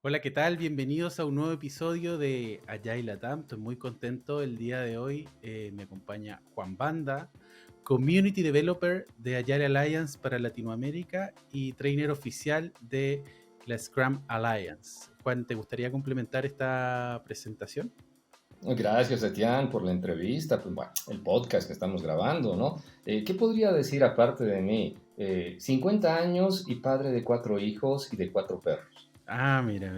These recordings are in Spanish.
Hola, ¿qué tal? Bienvenidos a un nuevo episodio de Agile Latam. Estoy muy contento el día de hoy. Me acompaña Juan Banda, Community Developer de Agile Alliance para Latinoamérica y trainer oficial de la Scrum Alliance. Juan, ¿te gustaría complementar esta presentación? Gracias, Etienne, por la entrevista, pues, bueno, el podcast que estamos grabando, ¿no? ¿Qué podría decir aparte de mí? 50 años y padre de 4 hijos y de 4 perros. Mira.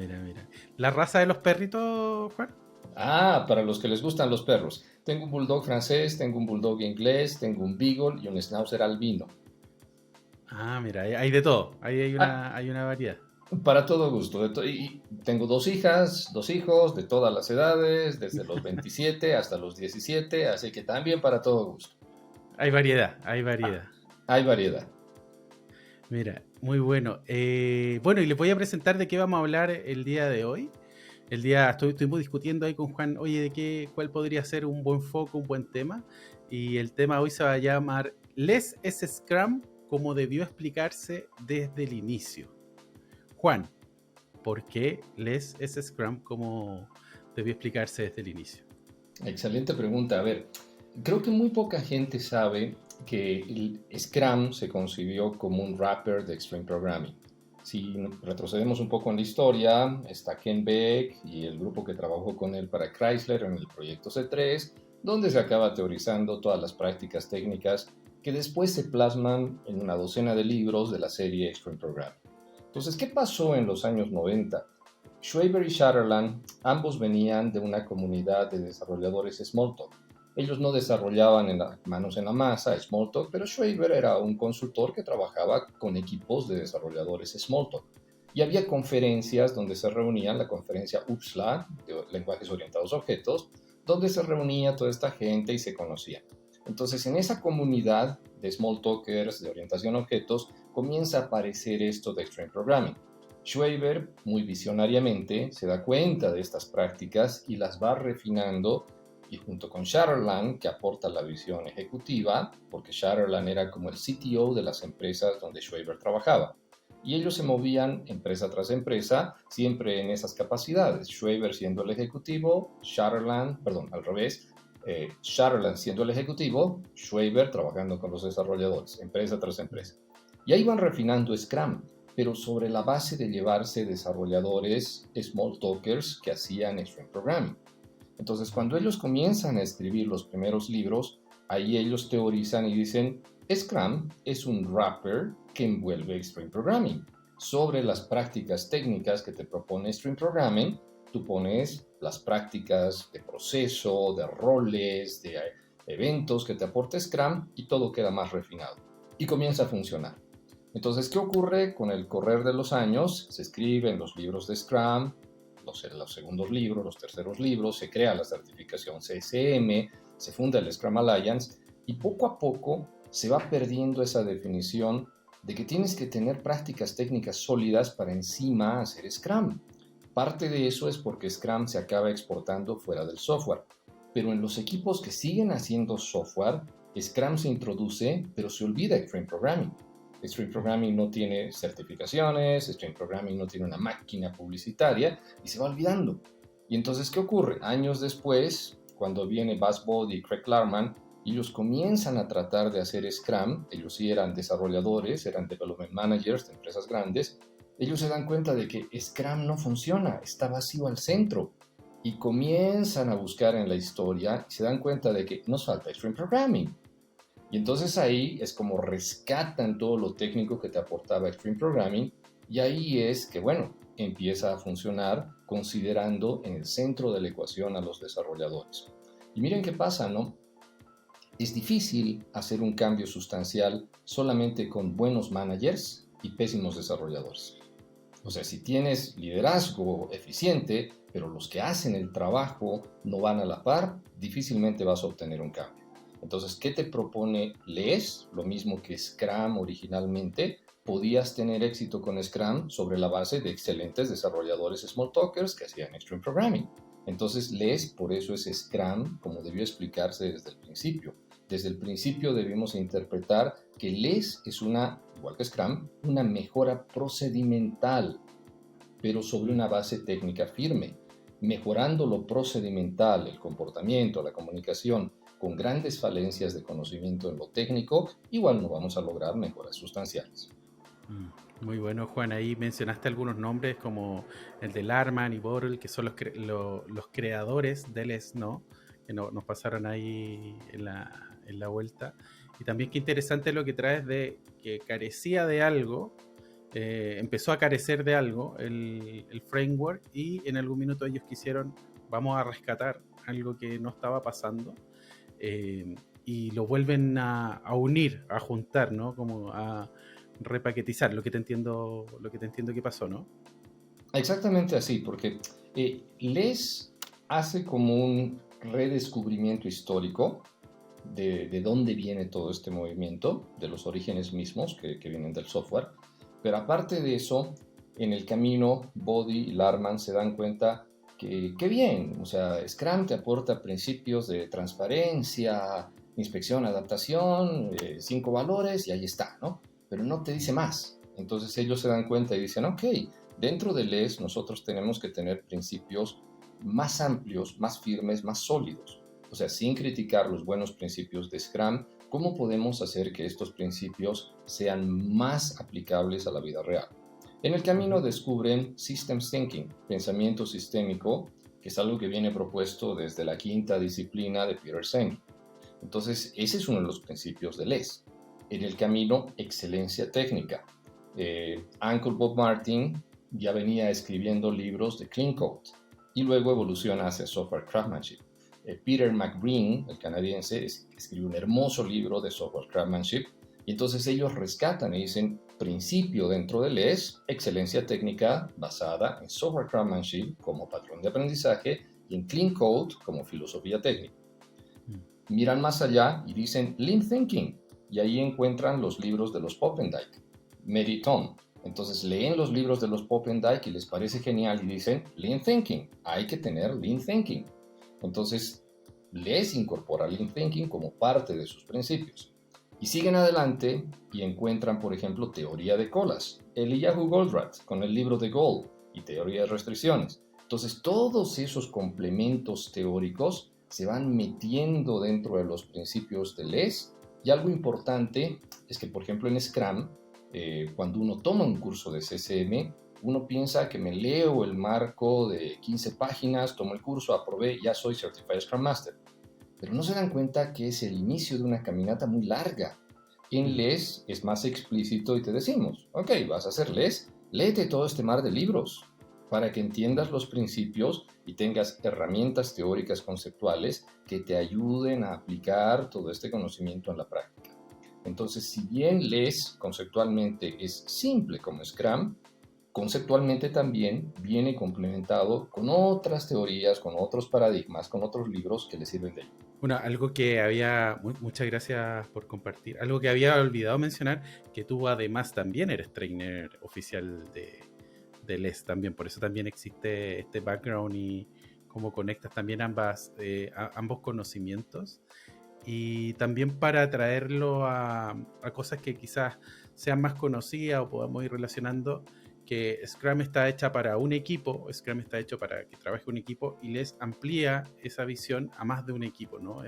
¿La raza de los perritos, Juan? Para los que les gustan los perros. Tengo un bulldog francés, tengo un bulldog inglés, tengo un beagle y un schnauzer albino. Mira, hay de todo. Ahí hay Ah, una variedad. para todo gusto. Y tengo 2 hijas, 2 hijos de todas las edades, desde los 27 hasta los 17, así que también para todo gusto. Hay variedad, hay Ah, variedad. hay variedad. Mira, muy bueno. Bueno, y les voy a presentar de qué vamos a hablar el día de hoy. Estuvimos discutiendo ahí con Juan, oye, cuál podría ser un buen foco, un buen tema. Y el tema hoy se va a llamar ¿Les es Scrum como debió explicarse desde el inicio? Juan, ¿por qué Les es Scrum como debió explicarse desde el inicio? Excelente pregunta. A ver, creo que muy poca gente sabe que el Scrum se concibió como un wrapper de Extreme Programming. Si retrocedemos un poco en la historia, está Ken Beck y el grupo que trabajó con él para Chrysler en el proyecto C3, donde se acaba teorizando todas las prácticas técnicas que después se plasman en una docena de libros de la serie Extreme Programming. Entonces, ¿qué pasó en los años 90? Schwaber y Sutherland ambos venían de una comunidad de desarrolladores Smalltalk. Ellos no desarrollaban manos en la masa Smalltalk, pero Schwaber era un consultor que trabajaba con equipos de desarrolladores Smalltalk. Y había conferencias donde se reunían, la conferencia UPSLA, de lenguajes orientados a objetos, donde se reunía toda esta gente y se conocía. Entonces, en esa comunidad de Smalltalkers de orientación a objetos, comienza a aparecer esto de Extreme Programming. Schwaber, muy visionariamente, se da cuenta de estas prácticas y las va refinando, y junto con Sutherland, que aporta la visión ejecutiva, porque Sutherland era como el CTO de las empresas donde Schwaber trabajaba. Y ellos se movían empresa tras empresa, siempre en esas capacidades. Schwaber siendo el ejecutivo, Sutherland, perdón, al revés, Sutherland siendo el ejecutivo, Schwaber trabajando con los desarrolladores, empresa tras empresa. Y ahí van refinando Scrum, pero sobre la base de llevarse desarrolladores small talkers que hacían Extreme Programming. Entonces, cuando ellos comienzan a escribir los primeros libros, ahí ellos teorizan y dicen, Scrum es un wrapper que envuelve Extreme Programming. Sobre las prácticas técnicas que te propone Extreme Programming, tú pones las prácticas de proceso, de roles, de eventos que te aporta Scrum y todo queda más refinado. Y comienza a funcionar. Entonces, ¿qué ocurre con el correr de los años? Se escriben los libros de Scrum, los segundos libros, los terceros libros, se crea la certificación CSM, se funda el Scrum Alliance y poco a poco se va perdiendo esa definición de que tienes que tener prácticas técnicas sólidas para encima hacer Scrum. Parte de eso es porque Scrum se acaba exportando fuera del software, pero en los equipos que siguen haciendo software, Scrum se introduce, pero se olvida Extreme Programming. Extreme Programming no tiene certificaciones, Extreme Programming no tiene una máquina publicitaria y se va olvidando. Y entonces, ¿qué ocurre? Años después, cuando viene Buzz Bode y Craig Klarman, ellos comienzan a tratar de hacer Scrum, ellos sí eran desarrolladores, eran development managers de empresas grandes, ellos se dan cuenta de que Scrum no funciona, está vacío al centro. Y comienzan a buscar en la historia y se dan cuenta de que nos falta Extreme Programming. Y entonces ahí es como rescatan todo lo técnico que te aportaba Extreme Programming y ahí es que, bueno, empieza a funcionar considerando en el centro de la ecuación a los desarrolladores. Y miren qué pasa, ¿no? Es difícil hacer un cambio sustancial solamente con buenos managers y pésimos desarrolladores. O sea, si tienes liderazgo eficiente, pero los que hacen el trabajo no van a la par, difícilmente vas a obtener un cambio. Entonces, ¿qué te propone LES? Lo mismo que Scrum originalmente. Podías tener éxito con Scrum sobre la base de excelentes desarrolladores Smalltalkers que hacían Extreme Programming. Entonces, LES, por eso es Scrum, como debió explicarse desde el principio. Desde el principio debimos interpretar que LES es una, igual que Scrum, una mejora procedimental. pero sobre una base técnica firme, mejorando lo procedimental, el comportamiento, la comunicación, con grandes falencias de conocimiento en lo técnico, igual no vamos a lograr mejoras sustanciales. Muy bueno, Juan. Ahí mencionaste algunos nombres como el de Larman y Borel, que son los creadores del LES, ¿no? Que nos pasaron ahí en la vuelta. Y también qué interesante lo que traes de que carecía de algo, empezó a carecer de algo el framework, y en algún minuto ellos quisieron, vamos a rescatar algo que no estaba pasando, y lo vuelven a unir, a juntar, ¿no? Como a repaquetizar, lo que te entiendo que pasó, ¿no? Exactamente así, porque les hace como un redescubrimiento histórico de dónde viene todo este movimiento, de los orígenes mismos que vienen del software. Pero aparte de eso, en el camino, Bode y Larman se dan cuenta que, qué bien, o sea, Scrum te aporta principios de transparencia, inspección, adaptación, 5 valores y ahí está, ¿no? Pero no te dice más. Entonces ellos se dan cuenta y dicen, ok, dentro de LES nosotros tenemos que tener principios más amplios, más firmes, más sólidos. O sea, sin criticar los buenos principios de Scrum, ¿cómo podemos hacer que estos principios sean más aplicables a la vida real? En el camino descubren Systems Thinking, pensamiento sistémico, que es algo que viene propuesto desde la quinta disciplina de Peter Senge. Entonces, ese es uno de los principios de LES. En el camino, excelencia técnica. Uncle Bob Martin ya venía escribiendo libros de Clean Code y luego evoluciona hacia Software Craftsmanship. Peter McBreen, el canadiense, escribió un hermoso libro de Software Craftsmanship, y entonces ellos rescatan y dicen, principio dentro de LES, excelencia técnica basada en Software Craftsmanship como patrón de aprendizaje y en Clean Code como filosofía técnica. Miran más allá y dicen Lean Thinking, y ahí encuentran los libros de los Popendijk, Meriton. Entonces leen los libros de los Popendijk y les parece genial y dicen Lean Thinking, hay que tener Lean Thinking. Entonces les incorpora Lean Thinking como parte de sus principios. Y siguen adelante y encuentran, por ejemplo, teoría de colas, Eliyahu Goldratt con el libro de Gold y teoría de restricciones. Entonces todos esos complementos teóricos se van metiendo dentro de los principios de LES. Y algo importante es que, por ejemplo, en Scrum, cuando uno toma un curso de CCM, uno piensa que me leo el marco de 15 páginas, tomo el curso, aprobé, ya soy Certified Scrum Master. Pero no se dan cuenta que es el inicio de una caminata muy larga. En LES es más explícito y te decimos, ok, vas a hacer LES, léete todo este mar de libros para que entiendas los principios y tengas herramientas teóricas conceptuales que te ayuden a aplicar todo este conocimiento en la práctica. Entonces, si bien LES conceptualmente es simple como Scrum, conceptualmente también viene complementado con otras teorías, con otros paradigmas, con otros libros que le sirven de ello. Bueno, algo que muchas gracias por compartir, algo que había olvidado mencionar, que tú además también eres trainer oficial de LES también, por eso también existe este background y cómo conectas también ambos conocimientos, y también para traerlo a cosas que quizás sean más conocidas o podamos ir relacionando, que Scrum está hecha para un equipo, Scrum está hecho para que trabaje un equipo, y les amplía esa visión a más de un equipo, ¿no?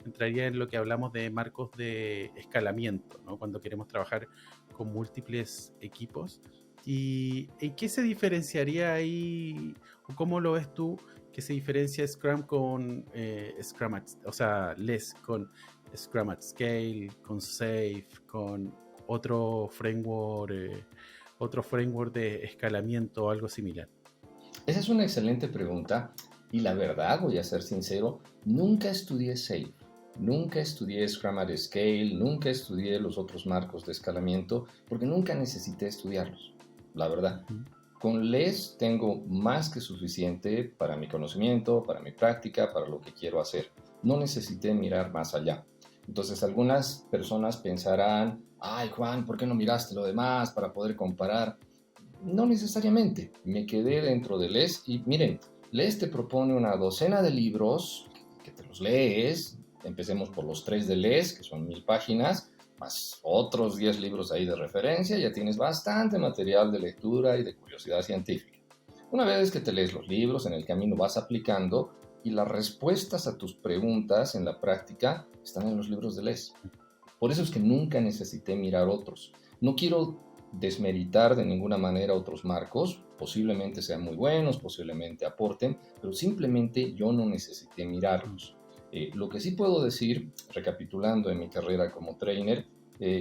Entraría en lo que hablamos de marcos de escalamiento, ¿no? Cuando queremos trabajar con múltiples equipos. ¿Y en qué se diferenciaría ahí, o cómo lo ves tú, que se diferencia Scrum con o sea, LES con Scrum at Scale, con Safe, con otro framework? Otro framework de escalamiento o algo similar? Esa es una excelente pregunta y la verdad, voy a ser sincero, nunca estudié SAFe, nunca estudié Scrum at Scale, nunca estudié los otros marcos de escalamiento porque nunca necesité estudiarlos, la verdad. Con LES tengo más que suficiente para mi conocimiento, para mi práctica, para lo que quiero hacer. No necesité mirar más allá. Entonces algunas personas pensarán, ay Juan, ¿por qué no miraste lo demás para poder comparar? No necesariamente, me quedé dentro de LES y miren, LES te propone una docena de libros que te los lees, empecemos por los 3 de LES, que son 1000 páginas, más otros 10 libros ahí de referencia, ya tienes bastante material de lectura y de curiosidad científica. Una vez que te lees los libros, en el camino vas aplicando y las respuestas a tus preguntas en la práctica están en los libros de Les. Por eso es que nunca necesité mirar otros. No quiero desmeritar de ninguna manera otros marcos, posiblemente sean muy buenos, posiblemente aporten, pero simplemente yo no necesité mirarlos. Lo que sí puedo decir, recapitulando en mi carrera como trainer,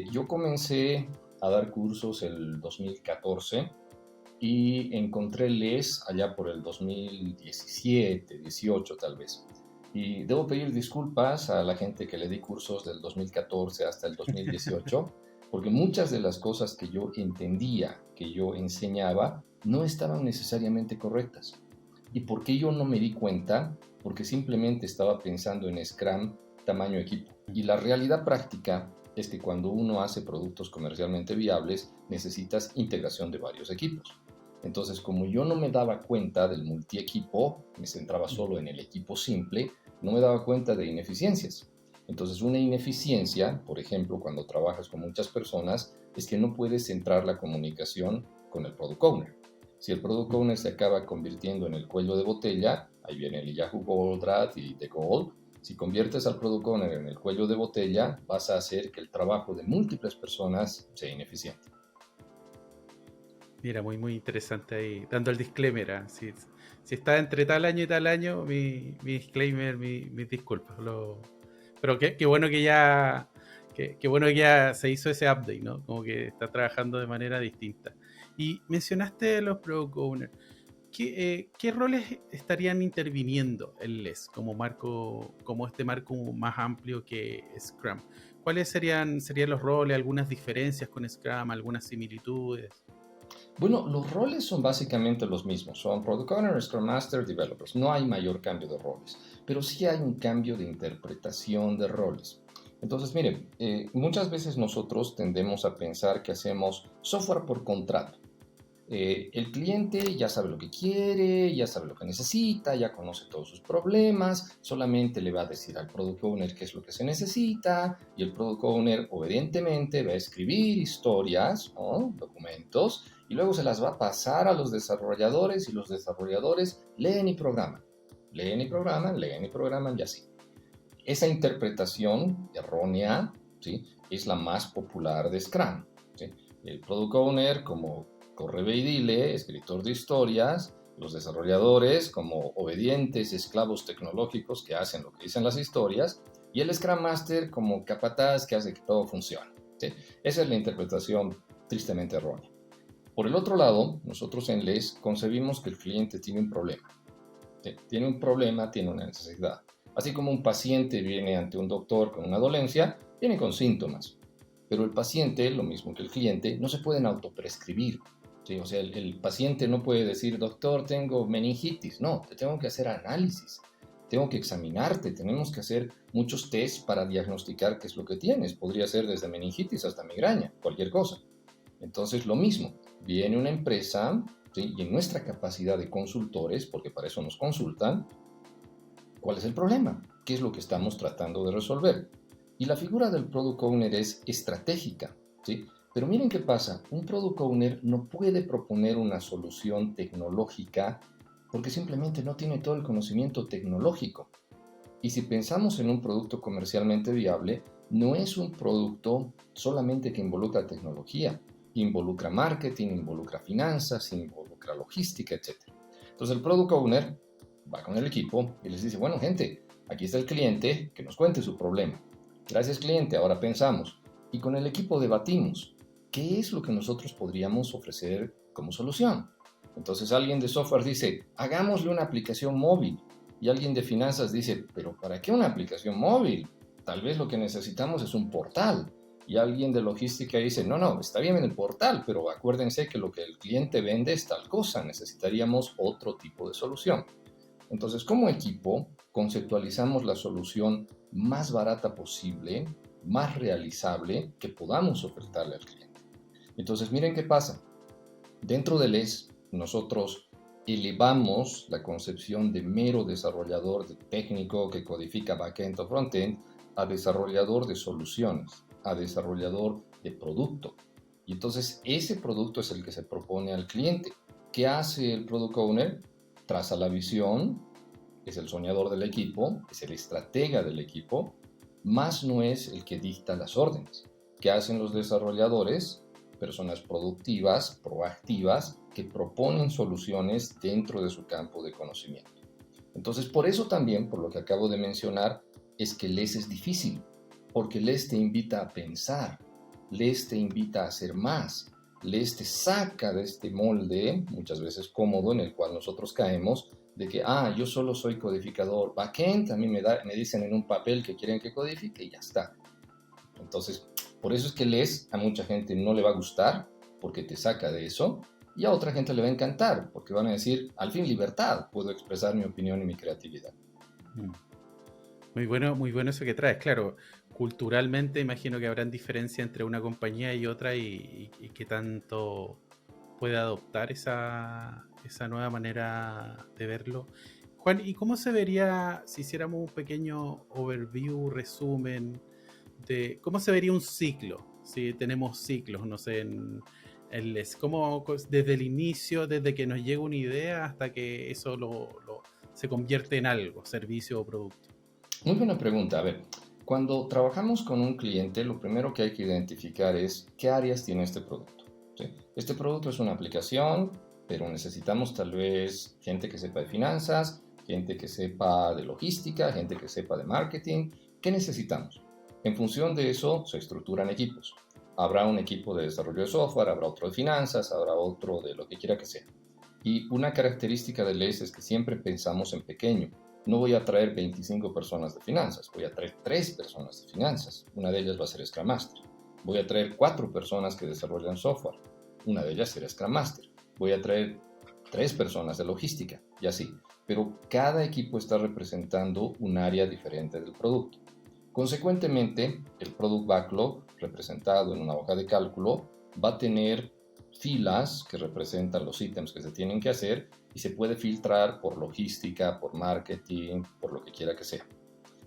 yo comencé a dar cursos el 2014 y encontré Les allá por el 2017, 18 tal vez. Y debo pedir disculpas a la gente que le di cursos del 2014 hasta el 2018, porque muchas de las cosas que yo entendía, que yo enseñaba, no estaban necesariamente correctas. ¿Y por qué yo no me di cuenta? Porque simplemente estaba pensando en Scrum tamaño equipo. Y la realidad práctica es que cuando uno hace productos comercialmente viables, necesitas integración de varios equipos. Entonces, como yo no me daba cuenta del multi-equipo, me centraba solo en el equipo simple, no me daba cuenta de ineficiencias. Entonces, una ineficiencia, por ejemplo, cuando trabajas con muchas personas, es que no puedes centrar la comunicación con el Product Owner. Si el Product Owner se acaba convirtiendo en el cuello de botella, ahí viene el Yahoo Goldratt y The Gold, si conviertes al Product Owner en el cuello de botella, vas a hacer que el trabajo de múltiples personas sea ineficiente. Mira, muy, muy interesante ahí, dando el disclaimer. Si está entre tal año y tal año, mi disclaimer, mis disculpas. Pero qué bueno que ya, qué bueno que ya se hizo ese update, ¿no? Como que está trabajando de manera distinta. Y mencionaste los Product Owners. ¿Qué roles estarían interviniendo en LES como marco, como este marco más amplio que Scrum? ¿Cuáles serían los roles, algunas diferencias con Scrum, algunas similitudes? Bueno, los roles son básicamente los mismos, son Product Owner, Scrum Master, Developers. No hay mayor cambio de roles, pero sí hay un cambio de interpretación de roles. Entonces, miren, muchas veces nosotros tendemos a pensar que hacemos software por contrato. El cliente ya sabe lo que quiere, ya sabe lo que necesita, ya conoce todos sus problemas, solamente le va a decir al Product Owner qué es lo que se necesita y el Product Owner obedientemente va a escribir historias, ¿no? Documentos, y luego se las va a pasar a los desarrolladores y los desarrolladores leen y programan, leen y programan, leen y programan y así. Esa interpretación errónea, ¿sí?, es la más popular de Scrum, ¿sí? El Product Owner como corre ve y dile, escritor de historias, los desarrolladores como obedientes esclavos tecnológicos que hacen lo que dicen las historias, y el Scrum Master como capataz que hace que todo funcione, ¿sí? Esa es la interpretación tristemente errónea. Por el otro lado, nosotros en Les concebimos que el cliente tiene un problema. ¿Sí? Tiene un problema, tiene una necesidad. Así como un paciente viene ante un doctor con una dolencia, viene con síntomas. Pero el paciente, lo mismo que el cliente, no se pueden autoprescribir. ¿Sí? O sea, el paciente no puede decir, doctor, tengo meningitis. No, te tengo que hacer análisis. Tengo que examinarte. Tenemos que hacer muchos tests para diagnosticar qué es lo que tienes. Podría ser desde meningitis hasta migraña, cualquier cosa. Entonces, lo mismo. Viene una empresa, ¿sí?, y en nuestra capacidad de consultores, porque para eso nos consultan, ¿cuál es el problema? ¿Qué es lo que estamos tratando de resolver? Y la figura del Product Owner es estratégica, ¿sí? Pero miren qué pasa, un Product Owner no puede proponer una solución tecnológica porque simplemente no tiene todo el conocimiento tecnológico. Y si pensamos en un producto comercialmente viable, no es un producto solamente que involucra tecnología, involucra marketing, involucra finanzas, involucra logística, etc. Entonces el Product Owner va con el equipo y les dice, bueno gente, aquí está el cliente, que nos cuente su problema. Gracias cliente, ahora pensamos. Y con el equipo debatimos, ¿qué es lo que nosotros podríamos ofrecer como solución? Entonces alguien de software dice, hagámosle una aplicación móvil. Y alguien de finanzas dice, pero ¿para qué una aplicación móvil? Tal vez lo que necesitamos es un portal. Y alguien de logística dice, no, está bien en el portal, pero acuérdense que lo que el cliente vende es tal cosa, necesitaríamos otro tipo de solución. Entonces, como equipo, conceptualizamos la solución más barata posible, más realizable que podamos ofertarle al cliente. Entonces, miren qué pasa. Dentro de LES, nosotros elevamos la concepción de mero desarrollador de técnico que codifica backend o frontend a desarrollador de soluciones, a desarrollador de producto. Y entonces ese producto es el que se propone al cliente. ¿Qué hace el Product Owner? Traza la visión, es el soñador del equipo, es el estratega del equipo, más no es el que dicta las órdenes. ¿Qué hacen los desarrolladores? Personas productivas, proactivas, que proponen soluciones dentro de su campo de conocimiento. Entonces, por eso también, por lo que acabo de mencionar, es que LES es difícil, porque LES te invita a pensar, LES te invita a hacer más, LES te saca de este molde, muchas veces cómodo, en el cual nosotros caemos, de que, yo solo soy codificador backend, a mí me dicen en un papel que quieren que codifique y ya está. Entonces, por eso es que LES a mucha gente no le va a gustar, porque te saca de eso, y a otra gente le va a encantar, porque van a decir, al fin libertad, puedo expresar mi opinión y mi creatividad. Mm. Muy bueno eso que traes. Claro, culturalmente imagino que habrán diferencia entre una compañía y otra y qué tanto puede adoptar esa nueva manera de verlo. Juan, ¿y cómo se vería si hiciéramos un pequeño overview, resumen de cómo se vería un ciclo? Si tenemos ciclos, no sé, cómo desde el inicio, desde que nos llega una idea hasta que eso se convierte en algo, servicio o producto. Muy buena pregunta. A ver, cuando trabajamos con un cliente, lo primero que hay que identificar es qué áreas tiene este producto. ¿Sí? Este producto es una aplicación, pero necesitamos tal vez gente que sepa de finanzas, gente que sepa de logística, gente que sepa de marketing. ¿Qué necesitamos? En función de eso se estructuran equipos. Habrá un equipo de desarrollo de software, habrá otro de finanzas, habrá otro de lo que quiera que sea. Y una característica de LES es que siempre pensamos en pequeño. No voy a traer 25 personas de finanzas, voy a traer 3 personas de finanzas. Una de ellas va a ser Scrum Master. Voy a traer 4 personas que desarrollan software. Una de ellas será Scrum Master. Voy a traer 3 personas de logística y así. Pero cada equipo está representando un área diferente del producto. Consecuentemente, el Product Backlog, representado en una hoja de cálculo, va a tener filas que representan los ítems que se tienen que hacer y se puede filtrar por logística, por marketing, por lo que quiera que sea.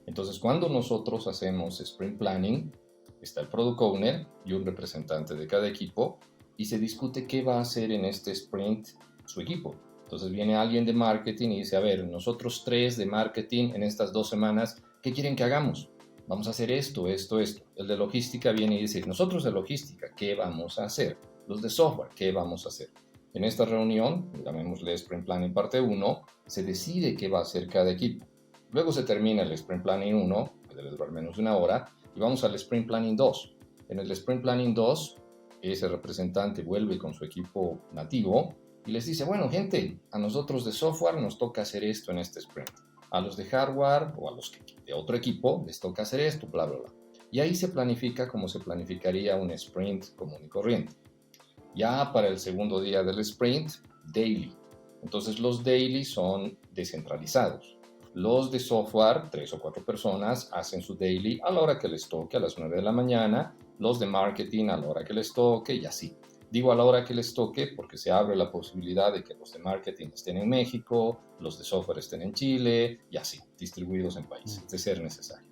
Entonces, cuando nosotros hacemos sprint planning, está el product owner y un representante de cada equipo y se discute qué va a hacer en este sprint su equipo. Entonces viene alguien de marketing y dice, a ver, nosotros 3 de marketing en estas 2 semanas, ¿qué quieren que hagamos? Vamos a hacer esto, esto, esto. El de logística viene y dice, nosotros de logística, ¿qué vamos a hacer? Los de software, ¿qué vamos a hacer? En esta reunión, llamémosle Sprint Planning parte 1, se decide qué va a hacer cada equipo. Luego se termina el Sprint Planning 1, que debe durar menos de una hora, y vamos al Sprint Planning 2. En el Sprint Planning 2, ese representante vuelve con su equipo nativo y les dice, bueno, gente, a nosotros de software nos toca hacer esto en este sprint. A los de hardware o a los de otro equipo les toca hacer esto, bla, bla, bla. Y ahí se planifica como se planificaría un sprint común y corriente. Ya para el segundo día del sprint, daily. Entonces los daily son descentralizados. Los de software, 3 o 4 personas, hacen su daily a la hora que les toque, a las 9 de la mañana. Los de marketing a la hora que les toque y así. Digo a la hora que les toque porque se abre la posibilidad de que los de marketing estén en México, los de software estén en Chile y así, distribuidos en países, de ser necesario.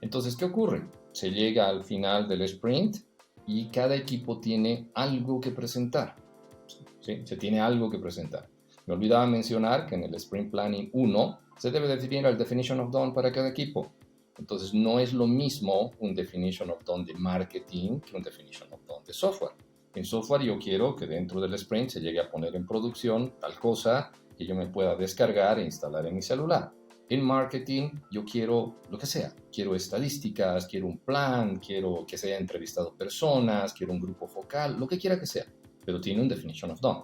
Entonces, ¿qué ocurre? Se llega al final del sprint y cada equipo tiene algo que presentar. ¿Sí? Se tiene algo que presentar. Me olvidaba mencionar que en el Sprint Planning 1 se debe definir el Definition of Done para cada equipo. Entonces, no es lo mismo un Definition of Done de marketing que un Definition of Done de software. En software yo quiero que dentro del sprint se llegue a poner en producción tal cosa que yo me pueda descargar e instalar en mi celular. En marketing yo quiero lo que sea, quiero estadísticas, quiero un plan, quiero que se haya entrevistado personas, quiero un grupo focal, lo que quiera que sea, pero tiene un definition of done.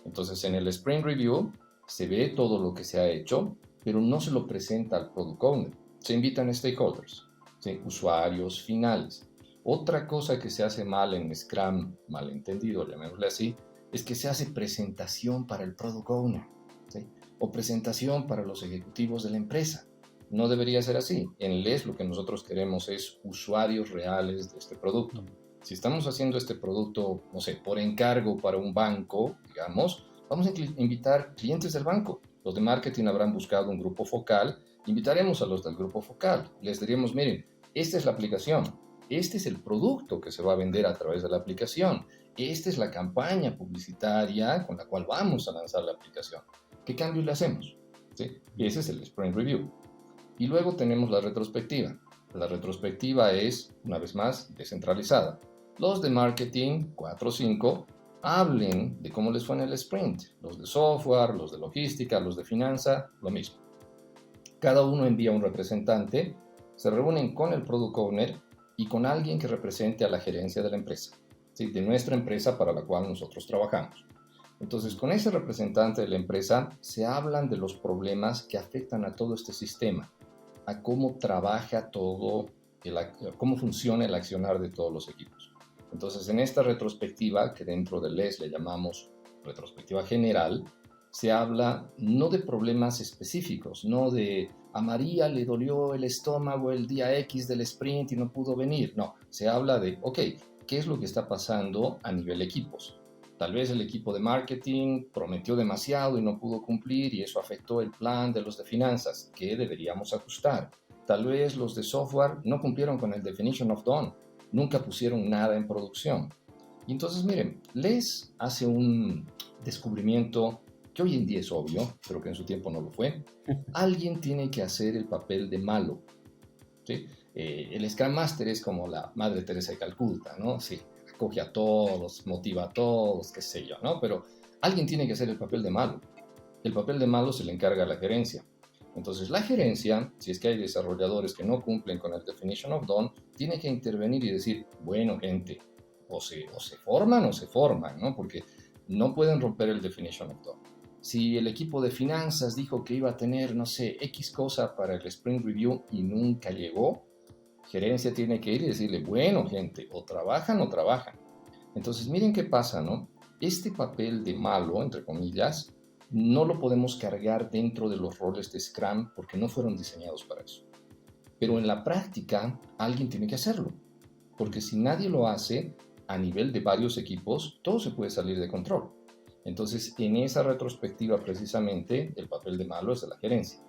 Entonces en el sprint review se ve todo lo que se ha hecho, pero no se lo presenta al product owner. Se invitan stakeholders, ¿sí? Usuarios finales. Otra cosa que se hace mal en Scrum, malentendido, llamémosle así, es que se hace presentación para el product owner, ¿sí? O presentación para los ejecutivos de la empresa. No debería ser así. En LES lo que nosotros queremos es usuarios reales de este producto. Si estamos haciendo este producto, no sé, por encargo para un banco, digamos, vamos a invitar clientes del banco. Los de marketing habrán buscado un grupo focal, invitaremos a los del grupo focal. Les diríamos, miren, esta es la aplicación. este es el producto que se va a vender a través de la aplicación, esta es la campaña publicitaria con la cual vamos a lanzar la aplicación. ¿Qué cambios le hacemos? ¿Sí? Y ese es el Sprint Review. Y luego tenemos la retrospectiva. La retrospectiva es, una vez más, descentralizada. Los de marketing, 4 o 5, hablen de cómo les fue en el sprint. Los de software, los de logística, los de finanza, lo mismo. Cada uno envía un representante, se reúnen con el product owner y con alguien que represente a la gerencia de la empresa, ¿sí? De nuestra empresa para la cual nosotros trabajamos. Entonces, con ese representante de la empresa se hablan de los problemas que afectan a todo este sistema, a cómo trabaja todo, cómo funciona el accionar de todos los equipos. Entonces, en esta retrospectiva, que dentro del LES le llamamos retrospectiva general, se habla no de problemas específicos, no de a María le dolió el estómago el día X del sprint y no pudo venir. No, se habla de, ok, ¿qué es lo que está pasando a nivel equipos? Tal vez el equipo de marketing prometió demasiado y no pudo cumplir y eso afectó el plan de los de finanzas, que deberíamos ajustar. Tal vez los de software no cumplieron con el definition of done, nunca pusieron nada en producción. Y entonces, miren, les hace un descubrimiento que hoy en día es obvio, pero que en su tiempo no lo fue. Alguien tiene que hacer el papel de malo, ¿sí? El Scrum Master es como la Madre Teresa de Calcuta, ¿no? Sí, acoge a todos, motiva a todos, qué sé yo, ¿no? Pero alguien tiene que hacer el papel de malo. El papel de malo se le encarga a la gerencia. Entonces la gerencia, si es que hay desarrolladores que no cumplen con el definition of done, tiene que intervenir y decir, bueno, gente, o se forman o se forman, ¿no? Porque no pueden romper el definition of done. Si el equipo de finanzas dijo que iba a tener, no sé, X cosa para el Sprint Review y nunca llegó, gerencia tiene que ir y decirle, bueno, gente, o trabajan o trabajan. Entonces, miren qué pasa, ¿no? Este papel de malo, entre comillas, no lo podemos cargar dentro de los roles de Scrum porque no fueron diseñados para eso. Pero en la práctica, alguien tiene que hacerlo. Porque si nadie lo hace, a nivel de varios equipos, todo se puede salir de control. Entonces, en esa retrospectiva, precisamente, el papel de malo es de la gerencia.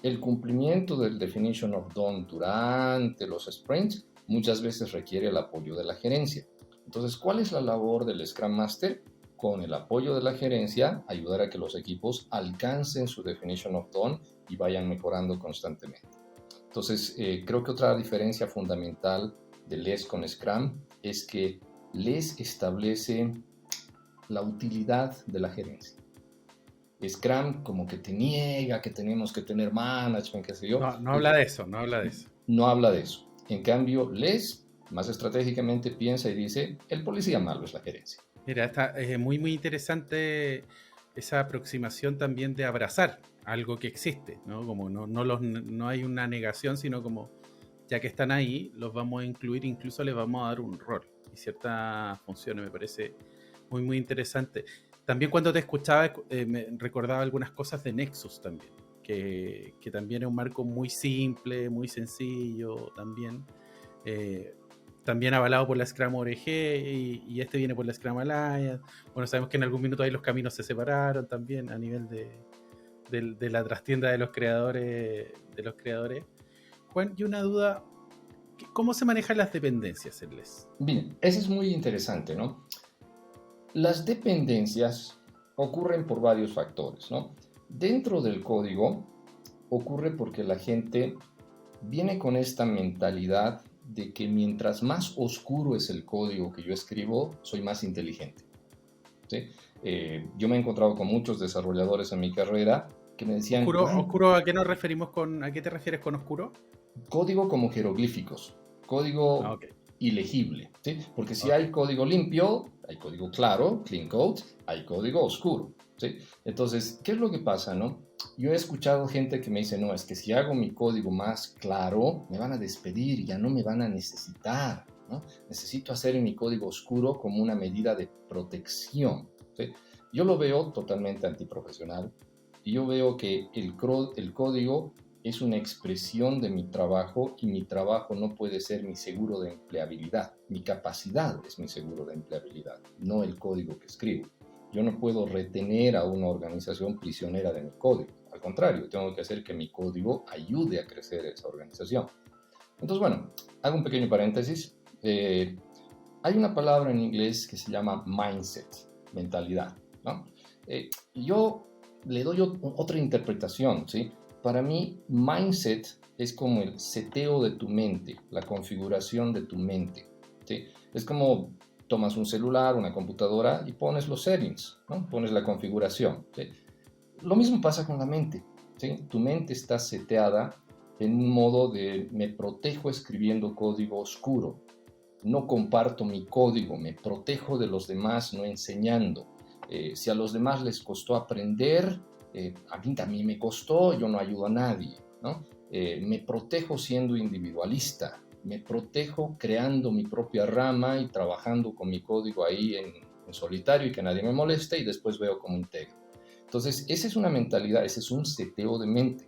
El cumplimiento del definition of done durante los sprints muchas veces requiere el apoyo de la gerencia. Entonces, ¿cuál es la labor del Scrum Master? Con el apoyo de la gerencia, ayudar a que los equipos alcancen su definition of done y vayan mejorando constantemente. Entonces, creo que otra diferencia fundamental de LES con Scrum es que LES establece la utilidad de la gerencia. Scrum como que te niega que tenemos que tener management, qué sé yo. No, no habla de eso, no habla de eso. No habla de eso. En cambio, LES más estratégicamente piensa y dice, el policía malo es la gerencia. Mira, es muy, muy interesante esa aproximación también de abrazar algo que existe, ¿no? Como no hay una negación, sino como ya que están ahí, los vamos a incluir, incluso les vamos a dar un rol y ciertas funciones. Me parece muy, muy interesante. También cuando te escuchaba, me recordaba algunas cosas de Nexus también, que también es un marco muy simple, muy sencillo también. También avalado por la Scrum ORG y este viene por la Scrum Alliance. Bueno, sabemos que en algún minuto ahí los caminos se separaron también a nivel de la trastienda de los creadores. Juan, y una duda, ¿cómo se manejan las dependencias en LES? Bien, eso es muy interesante, ¿no? Las dependencias ocurren por varios factores, ¿no? Dentro del código ocurre porque la gente viene con esta mentalidad de que mientras más oscuro es el código que yo escribo, soy más inteligente, ¿sí? Yo me he encontrado con muchos desarrolladores en mi carrera que me decían... ¿Oscuro a qué nos referimos a qué te refieres con oscuro? Código como jeroglíficos, código Okay. ilegible, ¿sí? Porque si hay código limpio, hay código claro, clean code, hay código oscuro, ¿sí? Entonces, ¿qué es lo que pasa, no? Yo he escuchado gente que me dice, no, es que si hago mi código más claro, me van a despedir, ya no me van a necesitar, ¿no? Necesito hacer mi código oscuro como una medida de protección, ¿sí? Yo lo veo totalmente antiprofesional y yo veo que el código es una expresión de mi trabajo y mi trabajo no puede ser mi seguro de empleabilidad. Mi capacidad es mi seguro de empleabilidad, no el código que escribo. Yo no puedo retener a una organización prisionera de mi código. Al contrario, tengo que hacer que mi código ayude a crecer esa organización. Entonces, bueno, hago un pequeño paréntesis. Eh, Hay una palabra en inglés que se llama mindset, mentalidad, ¿no? Yo le doy otra interpretación, ¿sí? Para mí, mindset es como el seteo de tu mente, la configuración de tu mente, ¿sí? Es como tomas un celular, una computadora y pones los settings, ¿no? Pones la configuración, ¿sí? Lo mismo pasa con la mente, ¿sí? Tu mente está seteada en un modo de me protejo escribiendo código oscuro, no comparto mi código, me protejo de los demás no enseñando. Si a los demás les costó aprender, a mí también me costó, yo no ayudo a nadie, ¿no? Me protejo siendo individualista, me protejo creando mi propia rama y trabajando con mi código ahí en solitario y que nadie me moleste y después veo cómo integro. Entonces, esa es una mentalidad, ese es un seteo de mente.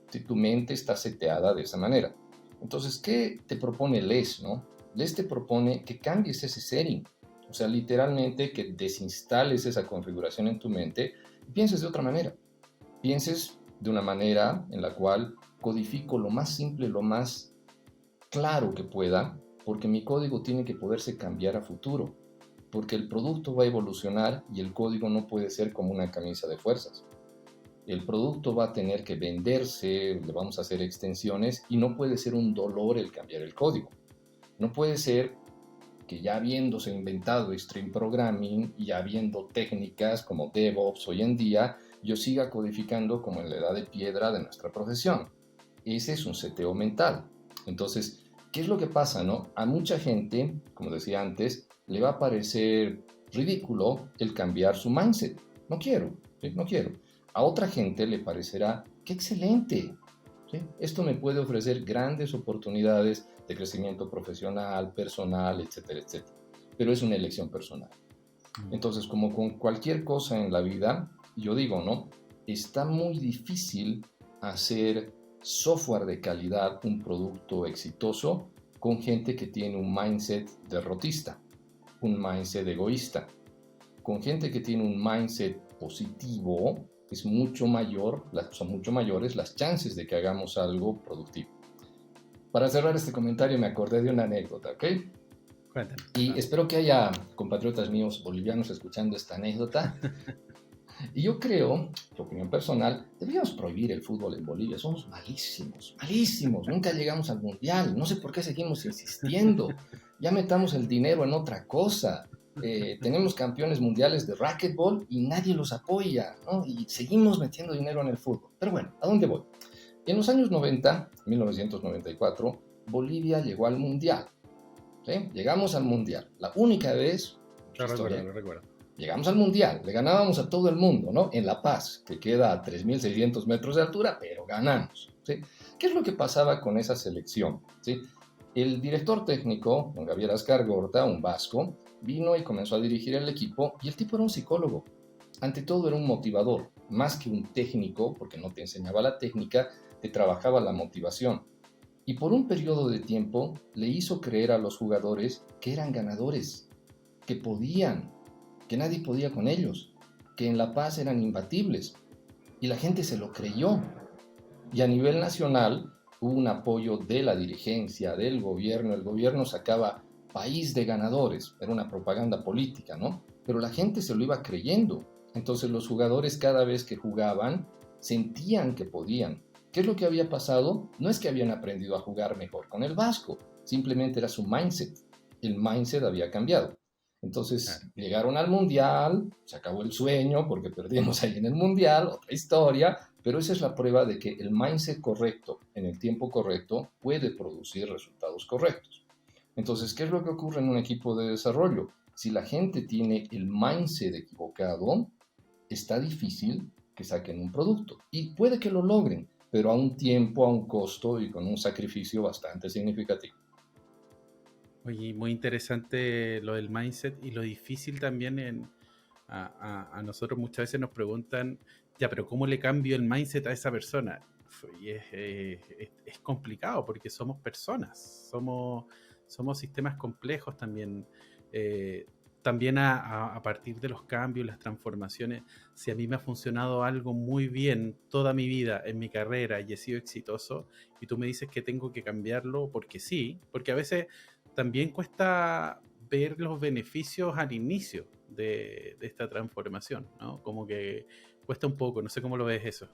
Si tu mente está seteada de esa manera. Entonces, ¿qué te propone LES, no? LES te propone que cambies ese setting. O sea, literalmente que desinstales esa configuración en tu mente y pienses de otra manera. Pienses de una manera en la cual codifico lo más simple, lo más claro que pueda, porque mi código tiene que poderse cambiar a futuro, porque el producto va a evolucionar y el código no puede ser como una camisa de fuerzas. El producto va a tener que venderse, le vamos a hacer extensiones y no puede ser un dolor el cambiar el código. No puede ser que ya habiéndose inventado Extreme Programming y habiendo técnicas como DevOps hoy en día, yo siga codificando como en la edad de piedra de nuestra profesión. Ese es un seteo mental. Entonces, ¿qué es lo que pasa, no? A mucha gente, como decía antes, le va a parecer ridículo el cambiar su mindset. No quiero, ¿sí? No quiero. A otra gente le parecerá, qué excelente. ¿Sí? Esto me puede ofrecer grandes oportunidades de crecimiento profesional, personal, etcétera, etcétera. Pero es una elección personal. Entonces, como con cualquier cosa en la vida, yo digo, ¿no? Está muy difícil hacer software de calidad, un producto exitoso, con gente que tiene un mindset derrotista, un mindset egoísta. Con gente que tiene un mindset positivo, es mucho mayor, son mucho mayores las chances de que hagamos algo productivo. Para cerrar este comentario me acordé de una anécdota, ¿ok? Cuéntame. Y Vamos. espero que haya compatriotas míos bolivianos escuchando esta anécdota. Y yo creo, tu opinión personal, deberíamos prohibir el fútbol en Bolivia. Somos malísimos, malísimos. Nunca llegamos al mundial. No sé por qué seguimos insistiendo. Ya metamos el dinero en otra cosa. Tenemos campeones mundiales de racquetball y nadie los apoya, ¿no? Y seguimos metiendo dinero en el fútbol. Pero bueno, ¿a dónde voy? En los años 90, 1994, Bolivia llegó al mundial. ¿Sí? Llegamos al mundial. La única vez en nuestra Lo recuerdo, historia. lo recuerdo. Llegamos al mundial, le ganábamos a todo el mundo, ¿no? En La Paz, que queda a 3.600 metros de altura, pero ganamos, ¿sí? ¿Qué es lo que pasaba con esa selección? ¿Sí? El director técnico, don Gabriel Ascargorta, un vasco, vino y comenzó a dirigir el equipo y el tipo era un psicólogo. Ante todo era un motivador, más que un técnico, porque no te enseñaba la técnica, te trabajaba la motivación. Y por un periodo de tiempo le hizo creer a los jugadores que eran ganadores, que podían, que nadie podía con ellos, que en La Paz eran imbatibles. Y la gente se lo creyó. Y a nivel nacional hubo un apoyo de la dirigencia, del gobierno. El gobierno sacaba país de ganadores, era una propaganda política, ¿no? Pero la gente se lo iba creyendo. Entonces los jugadores cada vez que jugaban sentían que podían. ¿Qué es lo que había pasado? No es que habían aprendido a jugar mejor con el Vasco, simplemente era su mindset. El mindset había cambiado. Entonces Claro. llegaron al Mundial, se acabó el sueño porque perdimos ahí en el Mundial, otra historia, pero esa es la prueba de que el mindset correcto en el tiempo correcto puede producir resultados correctos. Entonces, ¿qué es lo que ocurre en un equipo de desarrollo? Si la gente tiene el mindset equivocado, está difícil que saquen un producto. Y puede que lo logren, pero a un tiempo, a un costo y con un sacrificio bastante significativo. Oye, muy interesante lo del mindset y lo difícil también a nosotros muchas veces nos preguntan, ya, pero ¿cómo le cambio el mindset a esa persona? Y es complicado porque somos personas, somos sistemas complejos también. eh, También a partir de los cambios, las transformaciones, si a mí me ha funcionado algo muy bien toda mi vida en mi carrera y he sido exitoso, y tú me dices que tengo que cambiarlo porque sí, porque a veces también cuesta ver los beneficios al inicio de esta transformación, ¿no? Como que cuesta un poco, no sé cómo lo ves eso.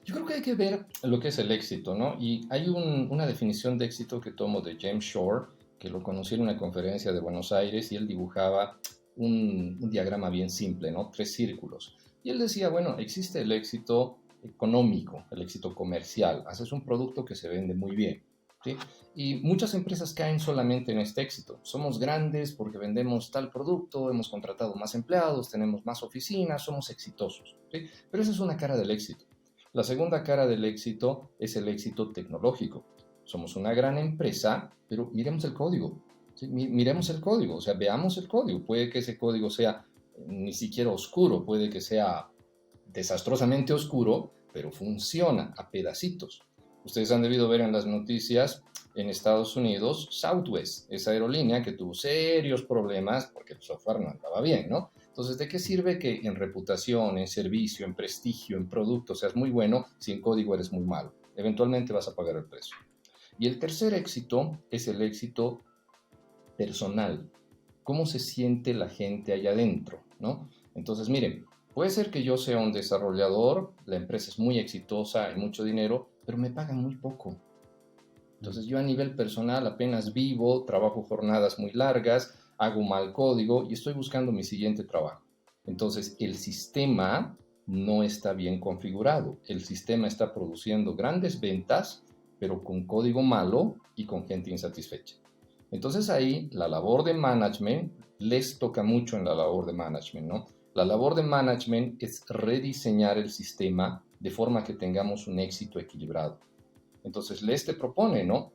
Yo creo que hay que ver lo que es el éxito, ¿no? Y hay una definición de éxito que tomo de James Shore, que lo conocí en una conferencia de Buenos Aires y él dibujaba un diagrama bien simple, ¿no? Tres círculos. Y él decía, bueno, existe el éxito económico, el éxito comercial. Haces un producto que se vende muy bien, ¿sí? Y muchas empresas caen solamente en este éxito. Somos grandes porque vendemos tal producto, hemos contratado más empleados, tenemos más oficinas, somos exitosos, ¿sí? Pero esa es una cara del éxito. La segunda cara del éxito es el éxito tecnológico. Somos una gran empresa, pero miremos el código. ¿Sí? Miremos el código, o sea, veamos el código. Puede que ese código sea ni siquiera oscuro, puede que sea desastrosamente oscuro, pero funciona a pedacitos. Ustedes han debido ver en las noticias en Estados Unidos, Southwest, esa aerolínea que tuvo serios problemas porque el software no andaba bien, ¿no? Entonces, ¿de qué sirve que en reputación, en servicio, en prestigio, en producto seas muy bueno si en código eres muy malo? Eventualmente vas a pagar el precio. Y el tercer éxito es el éxito personal. ¿Cómo se siente la gente allá adentro, ¿no? Entonces, miren, puede ser que yo sea un desarrollador, la empresa es muy exitosa, hay mucho dinero, pero me pagan muy poco. Entonces yo a nivel personal apenas vivo, trabajo jornadas muy largas, hago mal código y estoy buscando mi siguiente trabajo. Entonces el sistema no está bien configurado. El sistema está produciendo grandes ventas, pero con código malo y con gente insatisfecha. Entonces ahí la labor de management les toca mucho en la labor de management, ¿no? La labor de management es rediseñar el sistema de forma que tengamos un éxito equilibrado. Entonces, Les te propone, ¿no?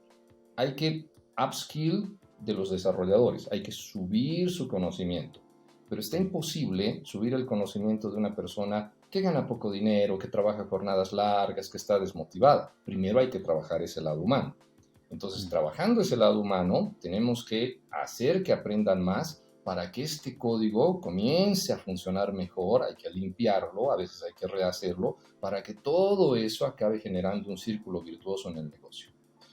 Hay que upskill de los desarrolladores, hay que subir su conocimiento, pero está imposible subir el conocimiento de una persona que gana poco dinero, que trabaja jornadas largas, que está desmotivada. Primero hay que trabajar ese lado humano. Entonces, trabajando ese lado humano, tenemos que hacer que aprendan más para que este código comience a funcionar mejor, hay que limpiarlo, a veces hay que rehacerlo, para que todo eso acabe generando un círculo virtuoso en el negocio.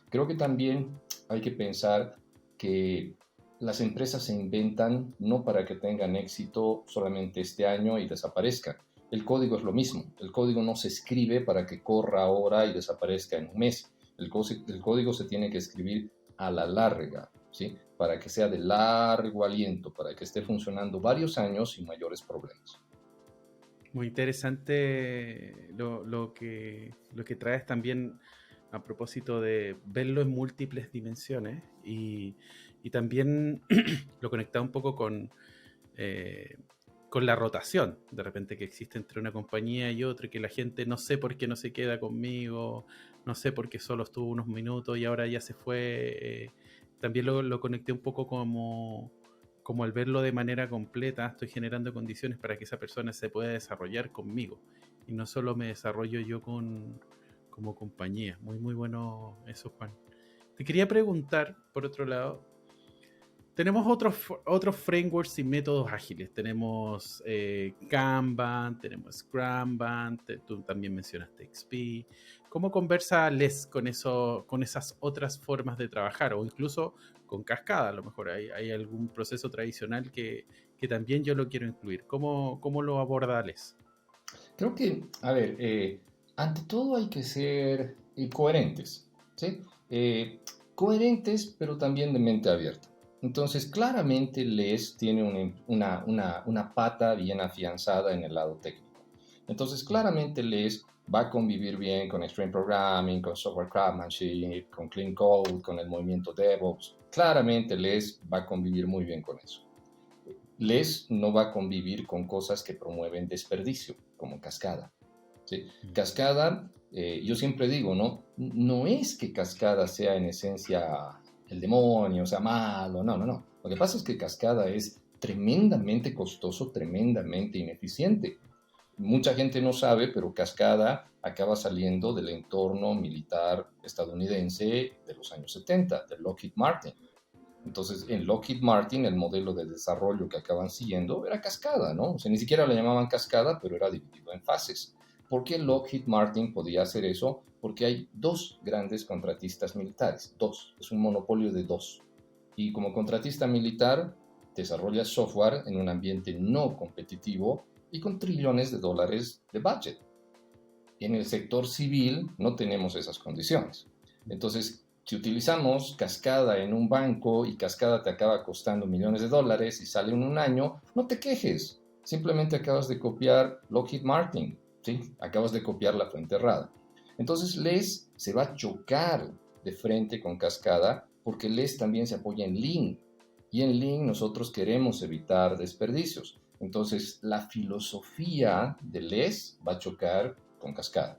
Creo que también hay que pensar que las empresas se inventan no para que tengan éxito solamente este año y desaparezcan. El código es lo mismo. El código no se escribe para que corra ahora y desaparezca en un mes. El código se tiene que escribir a la larga, ¿sí? Para que sea de largo aliento, para que esté funcionando varios años sin mayores problemas. Muy interesante lo que traes también a propósito de verlo en múltiples dimensiones y también lo conectado un poco eh, con la rotación de repente que existe entre una compañía y otra, y que la gente no sé por qué no se queda conmigo, no sé por qué solo estuvo unos minutos y ahora ya se fue. También lo conecté un poco como al verlo de manera completa, estoy generando condiciones para que esa persona se pueda desarrollar conmigo y no solo me desarrollo yo como compañía. Muy, muy bueno eso, Juan. Te quería preguntar, por otro lado, tenemos otros frameworks y métodos ágiles. Tenemos Kanban, tenemos Scrumban, tú también mencionaste XP. ¿Cómo conversa Les con esas otras formas de trabajar? O incluso con Cascada, a lo mejor hay algún proceso tradicional que también yo lo quiero incluir. ¿Cómo lo aborda Les? Creo que, a ver, ante todo hay que ser coherentes, ¿sí? Coherentes, pero también de mente abierta. Entonces, claramente Les tiene una pata bien afianzada en el lado técnico. Entonces, claramente Les va a convivir bien con Extreme Programming, con Software Craftsmanship, con Clean Code, con el movimiento DevOps. Claramente Les va a convivir muy bien con eso. Les no va a convivir con cosas que promueven desperdicio, como Cascada. ¿Sí? Cascada, yo siempre digo, ¿no? No es que Cascada sea en esencia el demonio, o sea, malo, no, no, no. Lo que pasa es que Cascada es tremendamente costoso, tremendamente ineficiente. Mucha gente no sabe, pero Cascada acaba saliendo del entorno militar estadounidense de los años 70, de Lockheed Martin. Entonces, en Lockheed Martin, el modelo de desarrollo que acaban siguiendo era cascada, ¿no? O sea, ni siquiera le llamaban cascada, pero era dividido en fases. ¿Por qué Lockheed Martin podía hacer eso? Porque hay dos grandes contratistas militares, dos, es un monopolio de dos. Y como contratista militar, desarrollas software en un ambiente no competitivo y con trillones de dólares de budget. En el sector civil no tenemos esas condiciones. Entonces, si utilizamos Cascada en un banco y Cascada te acaba costando millones de dólares y sale en un año, no te quejes. Simplemente acabas de copiar Lockheed Martin, ¿sí? Acabas de copiar la fuente errada. Entonces, LES se va a chocar de frente con Cascada porque LES también se apoya en Lean. Y en Lean nosotros queremos evitar desperdicios. Entonces, la filosofía de LES va a chocar con Cascada.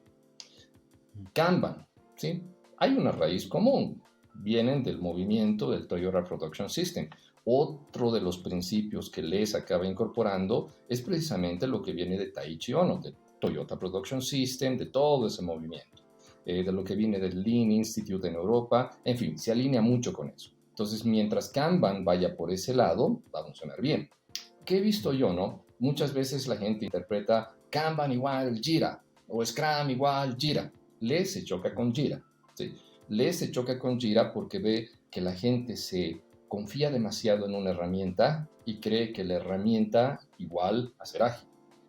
Kanban, ¿sí? Hay una raíz común. Vienen del movimiento del Toyota Production System. Otro de los principios que LES acaba incorporando es precisamente lo que viene de Taiichi Ohno, del Toyota Production System, de todo ese movimiento, de lo que viene del Lean Institute en Europa, en fin, se alinea mucho con eso. Entonces, mientras Kanban vaya por ese lado, va a funcionar bien. ¿Qué he visto yo, no? Muchas veces la gente interpreta Kanban igual Jira o Scrum igual Jira. LES se choca con Jira, ¿sí? LES se choca con Jira porque ve que la gente se confía demasiado en una herramienta y cree que la herramienta igual a ser ágil.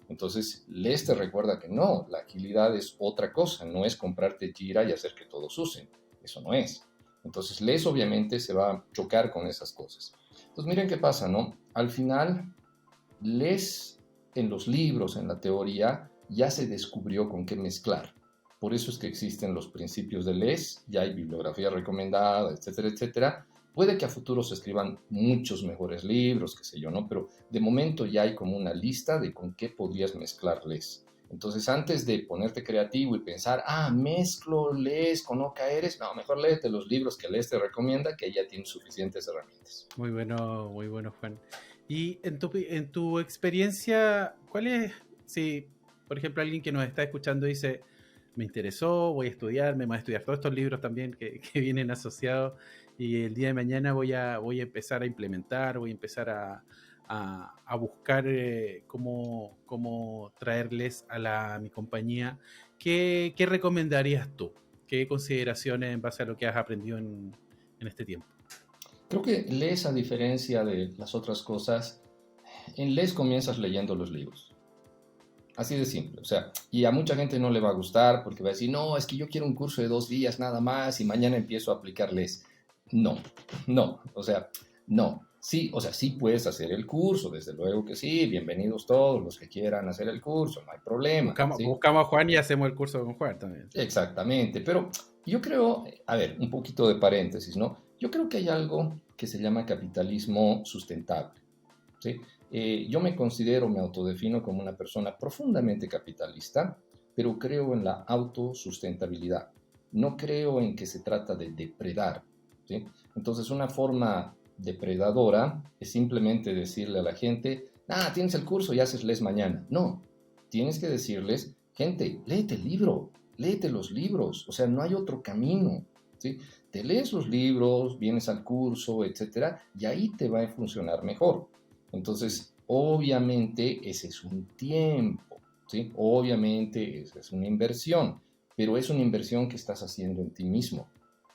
Entonces, LES te recuerda que no, la agilidad es otra cosa, no es comprarte Jira y hacer que todos usen. Eso no es. Entonces, LES obviamente se va a chocar con esas cosas. Entonces, miren qué pasa, ¿no? Al final, LES en los libros, en la teoría, ya se descubrió con qué mezclar. Por eso es que existen los principios de LES, ya hay bibliografía recomendada, etcétera, etcétera. Puede que a futuro se escriban muchos mejores libros, qué sé yo, ¿no? Pero de momento ya hay como una lista de con qué podrías mezclar LES. Entonces, antes de ponerte creativo y pensar, mezclo LES con OKRs, no, mejor léete los libros que LES te recomienda, que ya tienen suficientes herramientas. Muy bueno, Juan. Y en tu experiencia, ¿cuál es, si, por ejemplo, alguien que nos está escuchando dice, me interesó, voy a estudiar, me voy a estudiar todos estos libros también que vienen asociados y el día de mañana voy a empezar a implementar, voy a empezar a buscar cómo traerles a mi compañía? ¿Qué recomendarías tú? ¿Qué consideraciones en base a lo que has aprendido en este tiempo? Creo que LES, a diferencia de las otras cosas, en LES comienzas leyendo los libros. Así de simple. O sea, y a mucha gente no le va a gustar porque va a decir, no, es que yo quiero un curso de 2 días nada más y mañana empiezo a aplicar LES. No, no, o sea, no. Sí, o sea, sí puedes hacer el curso, desde luego que sí, bienvenidos todos los que quieran hacer el curso, no hay problema, ¿sí? Buscamos a Juan y hacemos el curso con Juan también. Exactamente, pero yo creo, a ver, un poquito de paréntesis, ¿no? Yo creo que hay algo que se llama capitalismo sustentable, ¿sí? Yo me considero, me autodefino como una persona profundamente capitalista, pero creo en la autosustentabilidad. No creo en que se trata de depredar, ¿sí? Entonces, una forma depredadora es simplemente decirle a la gente, tienes el curso y haces LES mañana. No, tienes que decirles, gente, léete el libro, léete los libros, o sea, no hay otro camino, ¿sí? Te lees los libros, vienes al curso, etcétera, y ahí te va a funcionar mejor. Entonces, obviamente, ese es un tiempo, ¿sí? Obviamente, esa es una inversión, pero es una inversión que estás haciendo en ti mismo,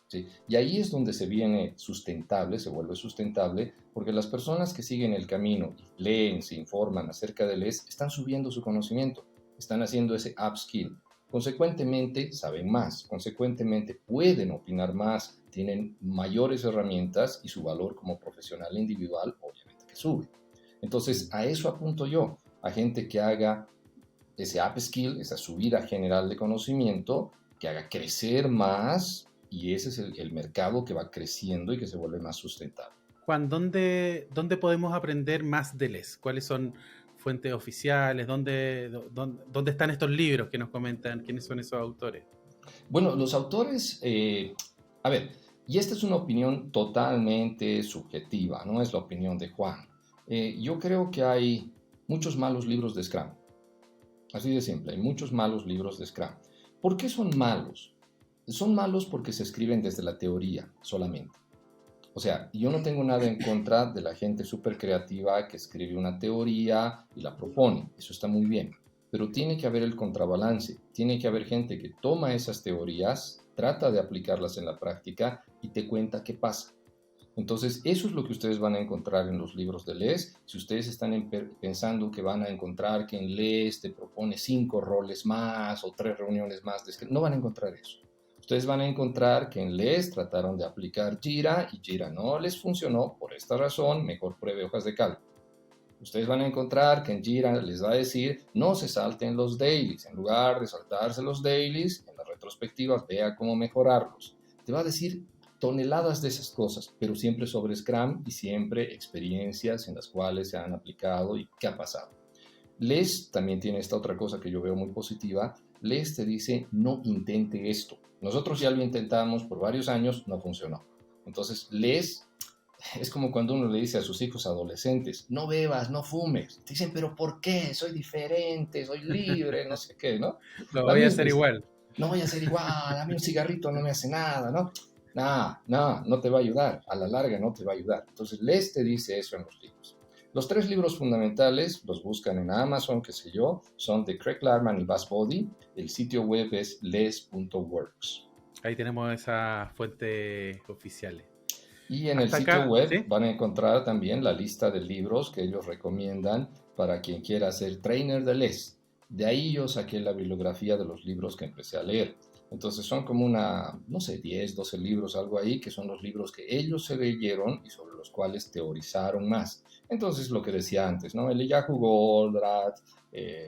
¿sí? Y ahí es donde se viene sustentable, se vuelve sustentable, porque las personas que siguen el camino y leen, se informan acerca del LES, están subiendo su conocimiento, están haciendo ese upskill. Consecuentemente, saben más, consecuentemente pueden opinar más, tienen mayores herramientas y su valor como profesional individual obviamente que sube. Entonces, a eso apunto yo, a gente que haga ese upskill, esa subida general de conocimiento, que haga crecer más, y ese es el mercado que va creciendo y que se vuelve más sustentable. Juan, ¿dónde podemos aprender más de LES? ¿Cuáles son fuentes oficiales? ¿Dónde están estos libros que nos comentan? ¿Quiénes son esos autores? Bueno, los autores, a ver, y esta es una opinión totalmente subjetiva, no es la opinión de Juan. Yo creo que hay muchos malos libros de Scrum. Así de simple, hay muchos malos libros de Scrum. ¿Por qué son malos? Son malos porque se escriben desde la teoría solamente. O sea, yo no tengo nada en contra de la gente súper creativa que escribe una teoría y la propone. Eso está muy bien. Pero tiene que haber el contrabalance. Tiene que haber gente que toma esas teorías, trata de aplicarlas en la práctica y te cuenta qué pasa. Entonces, eso es lo que ustedes van a encontrar en los libros de Les. Si ustedes están pensando que van a encontrar que en Les te propone 5 roles más o 3 reuniones más, no van a encontrar eso. Ustedes van a encontrar que en Les trataron de aplicar Jira y Jira no les funcionó. Por esta razón, mejor pruebe hojas de cálculo. Ustedes van a encontrar que en Jira les va a decir no se salten los dailies. En lugar de saltarse los dailies, en las retrospectivas vea cómo mejorarlos. Te va a decir toneladas de esas cosas, pero siempre sobre Scrum y siempre experiencias en las cuales se han aplicado y qué ha pasado. Les también tiene esta otra cosa que yo veo muy positiva. Les te dice no intente esto. Nosotros ya lo intentamos por varios años, no funcionó. Entonces Les es como cuando uno le dice a sus hijos adolescentes, no bebas, no fumes. Te dicen, pero ¿por qué? Soy diferente, soy libre, no sé qué, ¿no? Lo La voy a misma hacer es, igual. no voy a ser igual, a mí un cigarrito no me hace nada, ¿no? No te va a ayudar, a la larga no te va a ayudar. Entonces, Les te dice eso en los libros. Los 3 libros fundamentales los buscan en Amazon, qué sé yo, son de Craig Larman y Buzz Body. El sitio web es les.works. Ahí tenemos esas fuentes oficiales. Y en el Hasta sitio acá, web ¿sí? van a encontrar también la lista de libros que ellos recomiendan para quien quiera ser trainer de Les. De ahí yo saqué la bibliografía de los libros que empecé a leer. Entonces son como no sé, 10, 12 libros, algo ahí, que son los libros que ellos se leyeron y sobre los cuales teorizaron más. Entonces lo que decía antes, ¿no? El Yahoo Goldratt,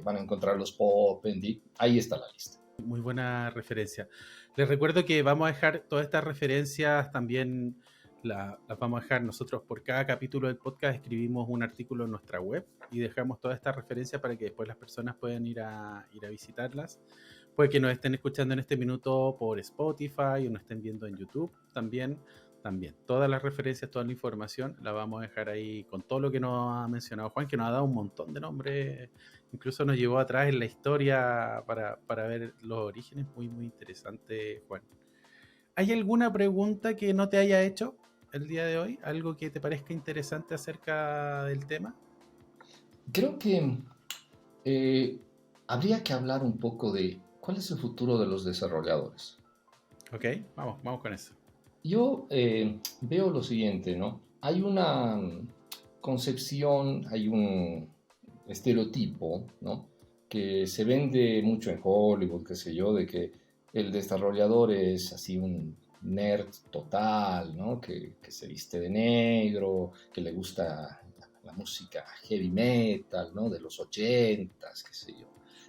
van a encontrar los Popendi, ahí está la lista. Muy buena referencia. Les recuerdo que vamos a dejar todas estas referencias también, las vamos a dejar nosotros por cada capítulo del podcast, escribimos un artículo en nuestra web y dejamos todas estas referencias para que después las personas puedan ir a visitarlas. Puede que nos estén escuchando en este minuto por Spotify o nos estén viendo en YouTube también. También, todas las referencias, toda la información la vamos a dejar ahí con todo lo que nos ha mencionado Juan, que nos ha dado un montón de nombres, incluso nos llevó atrás en la historia para ver los orígenes. Muy, muy interesante, Juan. ¿Hay alguna pregunta que no te haya hecho el día de hoy? ¿Algo que te parezca interesante acerca del tema? Creo que eh, habría que hablar un poco de cuál es el futuro de los desarrolladores. Ok, vamos con eso. Yo veo lo siguiente, ¿no? Hay una concepción, hay un estereotipo, ¿no? Que se vende mucho en Hollywood, qué sé yo, de que el desarrollador es así un nerd total, ¿no? Que se viste de negro, que le gusta la música heavy metal, ¿no? De los 80s, qué sé yo,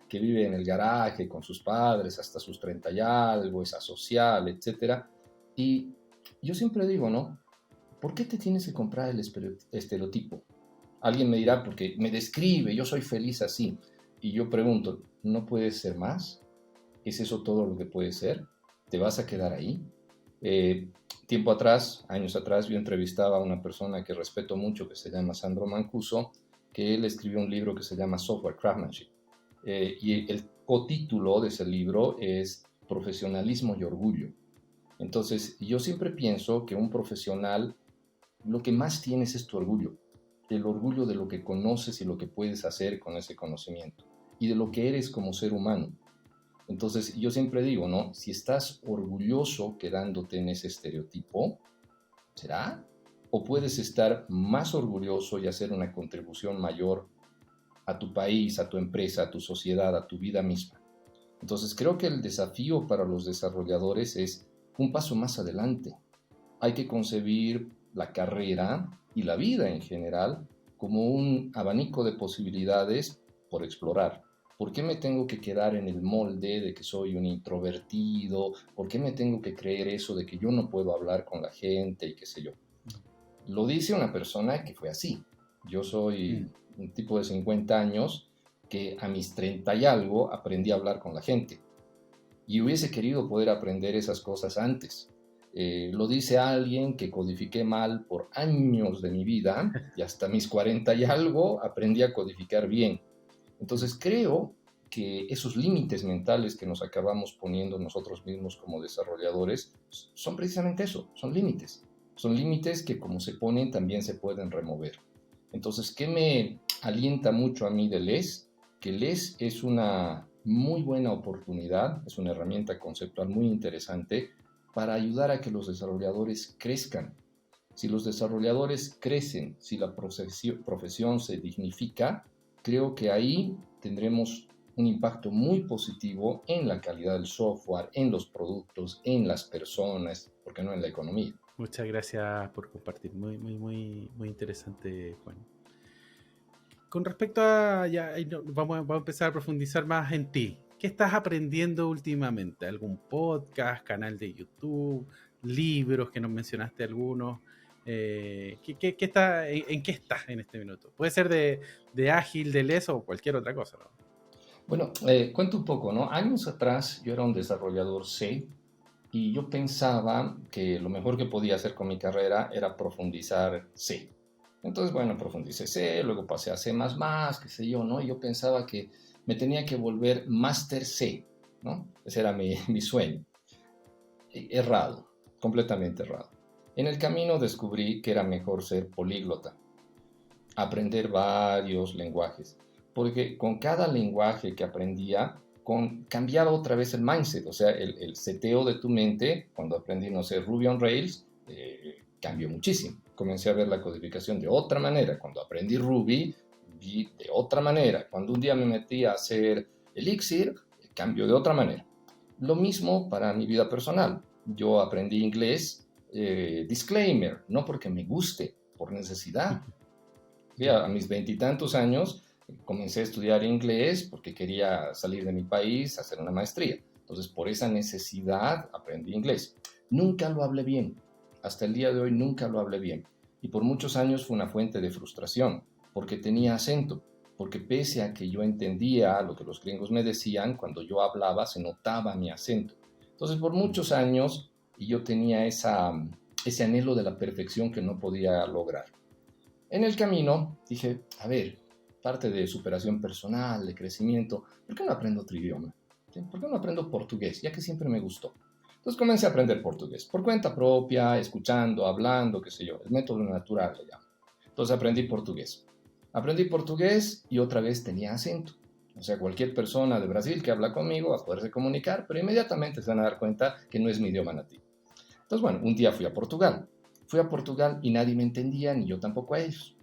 que vive en el garaje con sus padres hasta sus 30 y algo, es asocial, etcétera. Y yo siempre digo, ¿no? ¿Por qué te tienes que comprar el estereotipo? Alguien me dirá, porque me describe, yo soy feliz así. Y yo pregunto, ¿no puedes ser más? ¿Es eso todo lo que puedes ser? ¿Te vas a quedar ahí? Eh, Tiempo atrás, años atrás, yo entrevistaba a una persona que respeto mucho, que se llama Sandro Mancuso, que él escribió un libro que se llama Software Craftsmanship. Y el cotítulo de ese libro es Profesionalismo y Orgullo. Entonces, yo siempre pienso que un profesional, lo que más tienes es tu orgullo, el orgullo de lo que conoces y lo que puedes hacer con ese conocimiento y de lo que eres como ser humano. Entonces, yo siempre digo, ¿no? Si estás orgulloso quedándote en ese estereotipo, ¿será? ¿O puedes estar más orgulloso y hacer una contribución mayor a tu país, a tu empresa, a tu sociedad, a tu vida misma? Entonces, creo que el desafío para los desarrolladores es un paso más adelante. Hay que concebir la carrera y la vida en general como un abanico de posibilidades por explorar. ¿Por qué me tengo que quedar en el molde de que soy un introvertido? ¿Por qué me tengo que creer eso de que yo no puedo hablar con la gente y qué sé yo? Lo dice una persona que fue así. Yo soy Mm. un tipo de 50 años que a mis 30 y algo aprendí a hablar con la gente. Y hubiese querido poder aprender esas cosas antes. Lo dice alguien que codifiqué mal por años de mi vida y hasta mis 40 y algo aprendí a codificar bien. Mm. Entonces creo que esos límites mentales que nos acabamos poniendo nosotros mismos como desarrolladores son precisamente eso, son límites. Son límites que como se ponen también se pueden remover. Entonces, ¿qué me alienta mucho a mí de Les? Que Les es una muy buena oportunidad, es una herramienta conceptual muy interesante para ayudar a que los desarrolladores crezcan. Si los desarrolladores crecen, si la profesión se dignifica, creo que ahí tendremos un impacto muy positivo en la calidad del software, en los productos, en las personas, porque no en la economía. Muchas gracias por compartir. Muy, muy, muy, muy interesante, Juan. Con respecto a, ya, vamos a empezar a profundizar más en ti. ¿Qué estás aprendiendo últimamente? ¿Algún podcast, canal de YouTube, libros que nos mencionaste algunos? ¿En qué estás en este minuto? Puede ser de ágil, de LESS o cualquier otra cosa, ¿no? Bueno, cuento un poco, ¿no? Años atrás yo era un desarrollador C y yo pensaba que lo mejor que podía hacer con mi carrera era profundizar C. Entonces, bueno, profundicé C, luego pasé a C++, qué sé yo, ¿no? Y yo pensaba que me tenía que volver Master C, ¿no? Ese era mi sueño. Errado, completamente errado. En el camino descubrí que era mejor ser políglota, aprender varios lenguajes, porque con cada lenguaje que aprendía, cambiaba otra vez el mindset, o sea, el seteo de tu mente, cuando aprendí, no sé, Ruby on Rails, cambió muchísimo. Comencé a ver la codificación de otra manera. Cuando aprendí Ruby, vi de otra manera. Cuando un día me metí a hacer Elixir, cambió de otra manera. Lo mismo para mi vida personal. Yo aprendí inglés, disclaimer, no porque me guste, por necesidad. Ya a mis veintitantos años comencé a estudiar inglés porque quería salir de mi país, hacer una maestría. Entonces, por esa necesidad aprendí inglés. Nunca lo hablé bien. Hasta el día de hoy nunca lo hablé bien. Y por muchos años fue una fuente de frustración, porque tenía acento, porque pese a que yo entendía lo que los gringos me decían, cuando yo hablaba se notaba mi acento. Entonces, por muchos años yo tenía ese anhelo de la perfección que no podía lograr. En el camino dije, a ver, parte de superación personal, de crecimiento, ¿por qué no aprendo otro idioma? ¿Sí? ¿Por qué no aprendo portugués? Ya que siempre me gustó. Entonces comencé a aprender portugués, por cuenta propia, escuchando, hablando, qué sé yo, el método natural le llamo. Entonces aprendí portugués. Aprendí portugués y otra vez tenía acento. O sea, cualquier persona de Brasil que habla conmigo va a poderse comunicar, pero inmediatamente se van a dar cuenta que no es mi idioma nativo. Entonces, bueno, un día fui a Portugal. Fui a Portugal y nadie me entendía, ni yo tampoco a ellos.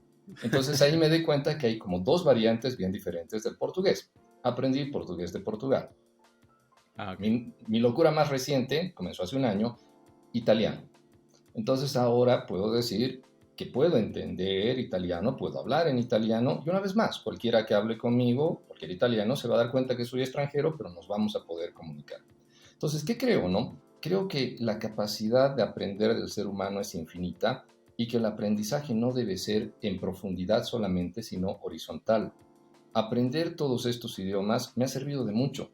Entonces ahí me di cuenta que hay como dos variantes bien diferentes del portugués. Aprendí portugués de Portugal. Ah, ok. Mi locura más reciente, comenzó hace un año, italiano. Entonces ahora puedo decir que puedo entender italiano, puedo hablar en italiano, y una vez más, cualquiera que hable conmigo, cualquier italiano, se va a dar cuenta que soy extranjero, pero nos vamos a poder comunicar. Entonces, ¿qué creo, no? Creo que la capacidad de aprender del ser humano es infinita y que el aprendizaje no debe ser en profundidad solamente, sino horizontal. Aprender todos estos idiomas me ha servido de mucho.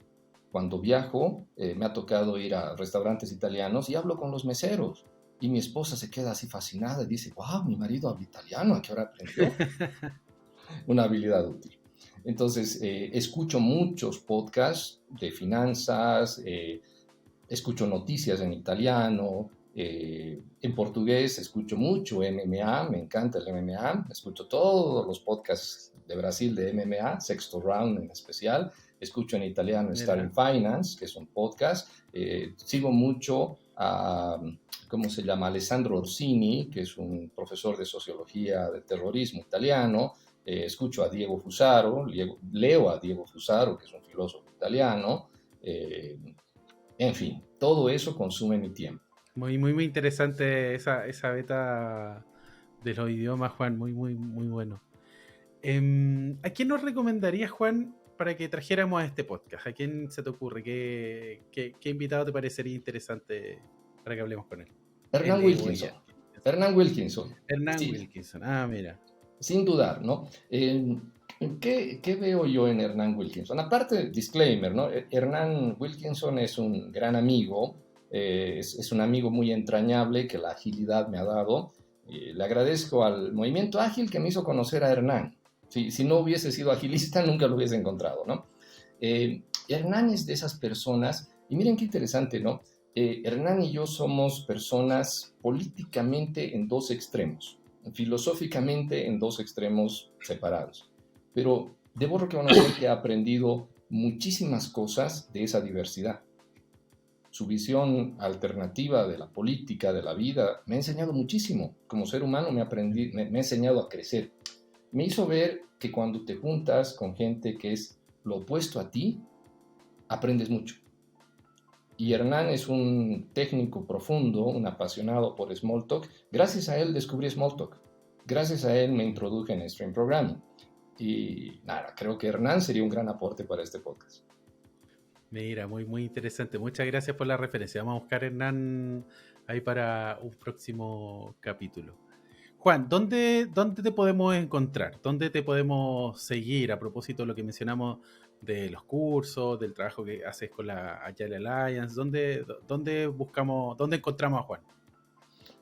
Cuando viajo, me ha tocado ir a restaurantes italianos y hablo con los meseros. Y mi esposa se queda así fascinada y dice, wow, mi marido habla italiano, ¿a qué hora aprendió? Una habilidad útil. Entonces, escucho muchos podcasts de finanzas, escucho noticias en italiano, en portugués escucho mucho MMA, me encanta el MMA, escucho todos los podcasts de Brasil de MMA, Sexto Round en especial, escucho en italiano Starting Mira. Finance, que es un podcast, sigo mucho a, ¿cómo se llama? Alessandro Orsini, que es un profesor de sociología del terrorismo italiano, escucho a Diego Fusaro, leo a Diego Fusaro, que es un filósofo italiano, en fin, todo eso consume mi tiempo. Muy, muy, muy interesante esa beta de los idiomas, Juan. Muy, muy, muy bueno. ¿A quién nos recomendarías, Juan, para que trajéramos a este podcast? ¿A quién se te ocurre? ¿Qué invitado te parecería interesante para que hablemos con él? Hernán Wilkinson. Hernán Wilkinson. Hernán Sí, Wilkinson. Ah, mira. sin dudar, ¿no? ¿Qué veo yo en Hernán Wilkinson? Aparte, disclaimer, ¿no? Hernán Wilkinson es un gran amigo, es un amigo muy entrañable que la agilidad me ha dado. Le agradezco al movimiento ágil que me hizo conocer a Hernán. Si no hubiese sido agilista, nunca lo hubiese encontrado, ¿no? Hernán es de esas personas, y miren qué interesante, ¿no? Hernán y yo somos personas políticamente en dos extremos, filosóficamente en dos extremos separados. Pero debo reconocer que he aprendido muchísimas cosas de esa diversidad. su visión alternativa de la política, de la vida, me ha enseñado muchísimo. Como ser humano me ha enseñado a crecer. Me hizo ver que cuando te juntas con gente que es lo opuesto a ti, aprendes mucho. Y Hernán es un técnico profundo, un apasionado por Smalltalk. Gracias a él descubrí Smalltalk. Gracias a él me introduje en Stream Programming. Y nada, creo que Hernán sería un gran aporte para este podcast. Mira, muy, muy interesante. Muchas gracias por la referencia. Vamos a buscar a Hernán ahí para un próximo capítulo. Juan, ¿dónde te podemos encontrar? ¿Dónde te podemos seguir a propósito de lo que mencionamos de los cursos, del trabajo que haces con la Agile Alliance? ¿Dónde encontramos a Juan?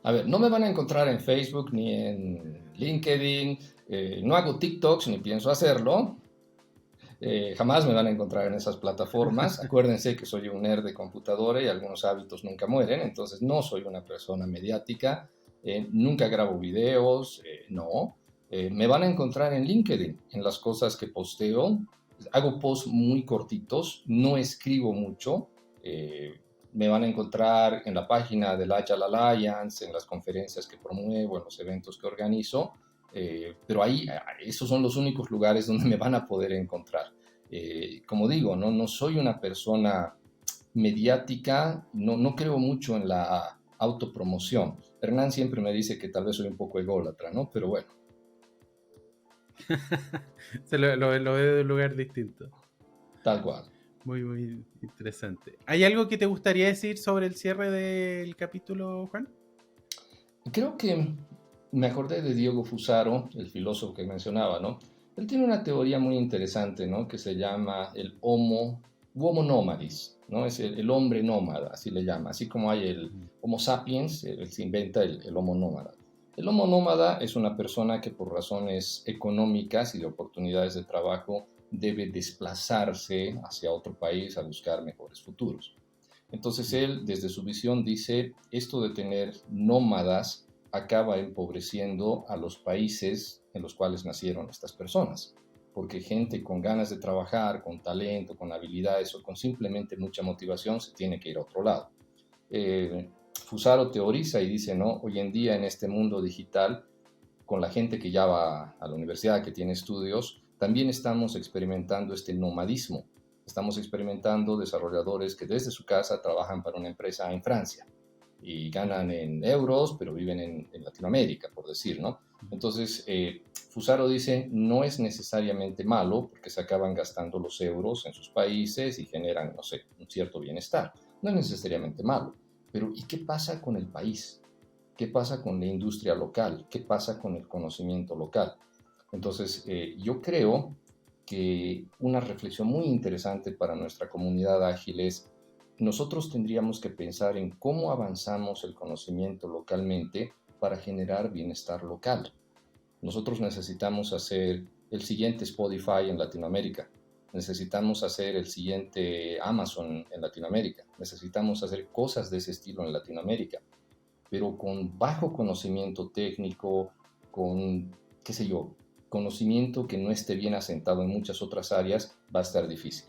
A ver, no me van a encontrar en Facebook ni en LinkedIn. No hago TikToks ni pienso hacerlo. Jamás me van a encontrar en esas plataformas. Acuérdense que soy un nerd de computadora y algunos hábitos nunca mueren, entonces no soy una persona mediática, nunca grabo videos, no. Me van a encontrar en LinkedIn, en las cosas que posteo. Hago posts muy cortitos, no escribo mucho. Me van a encontrar en la página del Agile Alliance, en las conferencias que promuevo, en los eventos que organizo. Pero ahí, esos son los únicos lugares donde me van a poder encontrar. Como digo, no soy una persona mediática, no creo mucho en la autopromoción. Hernán siempre me dice que tal vez soy un poco ególatra, ¿no? Pero bueno. Lo veo de un lugar distinto. Tal cual. Muy, muy interesante. ¿Hay algo que te gustaría decir sobre el cierre del capítulo, Juan? Creo que me acordé de Diego Fusaro, el filósofo que mencionaba, ¿no? Él tiene una teoría muy interesante, ¿no? Que se llama el Homo nomadis, ¿no? Es el hombre nómada, así le llama. Así como hay el Homo sapiens, él se inventa el Homo nómada. El Homo nómada es una persona que por razones económicas y de oportunidades de trabajo debe desplazarse hacia otro país a buscar mejores futuros. Entonces él, desde su visión, dice, esto de tener nómadas acaba empobreciendo a los países en los cuales nacieron estas personas, porque gente con ganas de trabajar, con talento, con habilidades o con simplemente mucha motivación se tiene que ir a otro lado. Fusaro teoriza y dice, no, hoy en día en este mundo digital, con la gente que ya va a la universidad, que tiene estudios, también estamos experimentando este nomadismo. Estamos experimentando desarrolladores que desde su casa trabajan para una empresa en Francia y ganan en euros, pero viven en Latinoamérica, por decir, ¿no? Entonces, Fusaro dice, no es necesariamente malo porque se acaban gastando los euros en sus países y generan, no sé, un cierto bienestar. No es necesariamente malo, pero ¿y qué pasa con el país? ¿Qué pasa con la industria local? ¿Qué pasa con el conocimiento local? Entonces, yo creo que una reflexión muy interesante para nuestra comunidad ágil es, nosotros tendríamos que pensar en cómo avanzamos el conocimiento localmente para generar bienestar local. Nosotros necesitamos hacer el siguiente Spotify en Latinoamérica, necesitamos hacer el siguiente Amazon en Latinoamérica, necesitamos hacer cosas de ese estilo en Latinoamérica, pero con bajo conocimiento técnico, con, qué sé yo, conocimiento que no esté bien asentado en muchas otras áreas, va a estar difícil.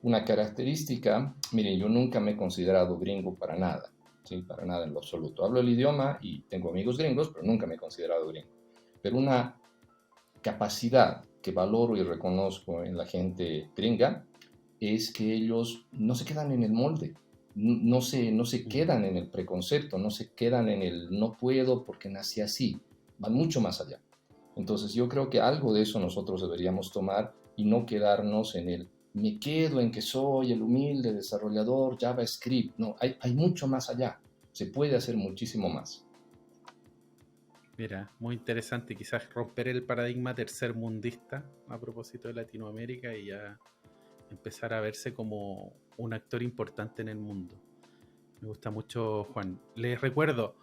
Una característica, miren, yo nunca me he considerado gringo para nada, ¿sí? Para nada en lo absoluto. Hablo el idioma y tengo amigos gringos, pero nunca me he considerado gringo. Pero una capacidad que valoro y reconozco en la gente gringa es que ellos no se quedan en el molde, no se quedan en el preconcepto, no se quedan en el no puedo porque nací así, van mucho más allá. Entonces yo creo que algo de eso nosotros deberíamos tomar y no quedarnos en el me quedo en que soy el humilde desarrollador JavaScript. No, hay mucho más allá, se puede hacer muchísimo más. Mira, muy interesante. Quizás romper el paradigma tercermundista a propósito de Latinoamérica y ya empezar a verse como un actor importante en el mundo. Me gusta mucho, Juan. Les recuerdo,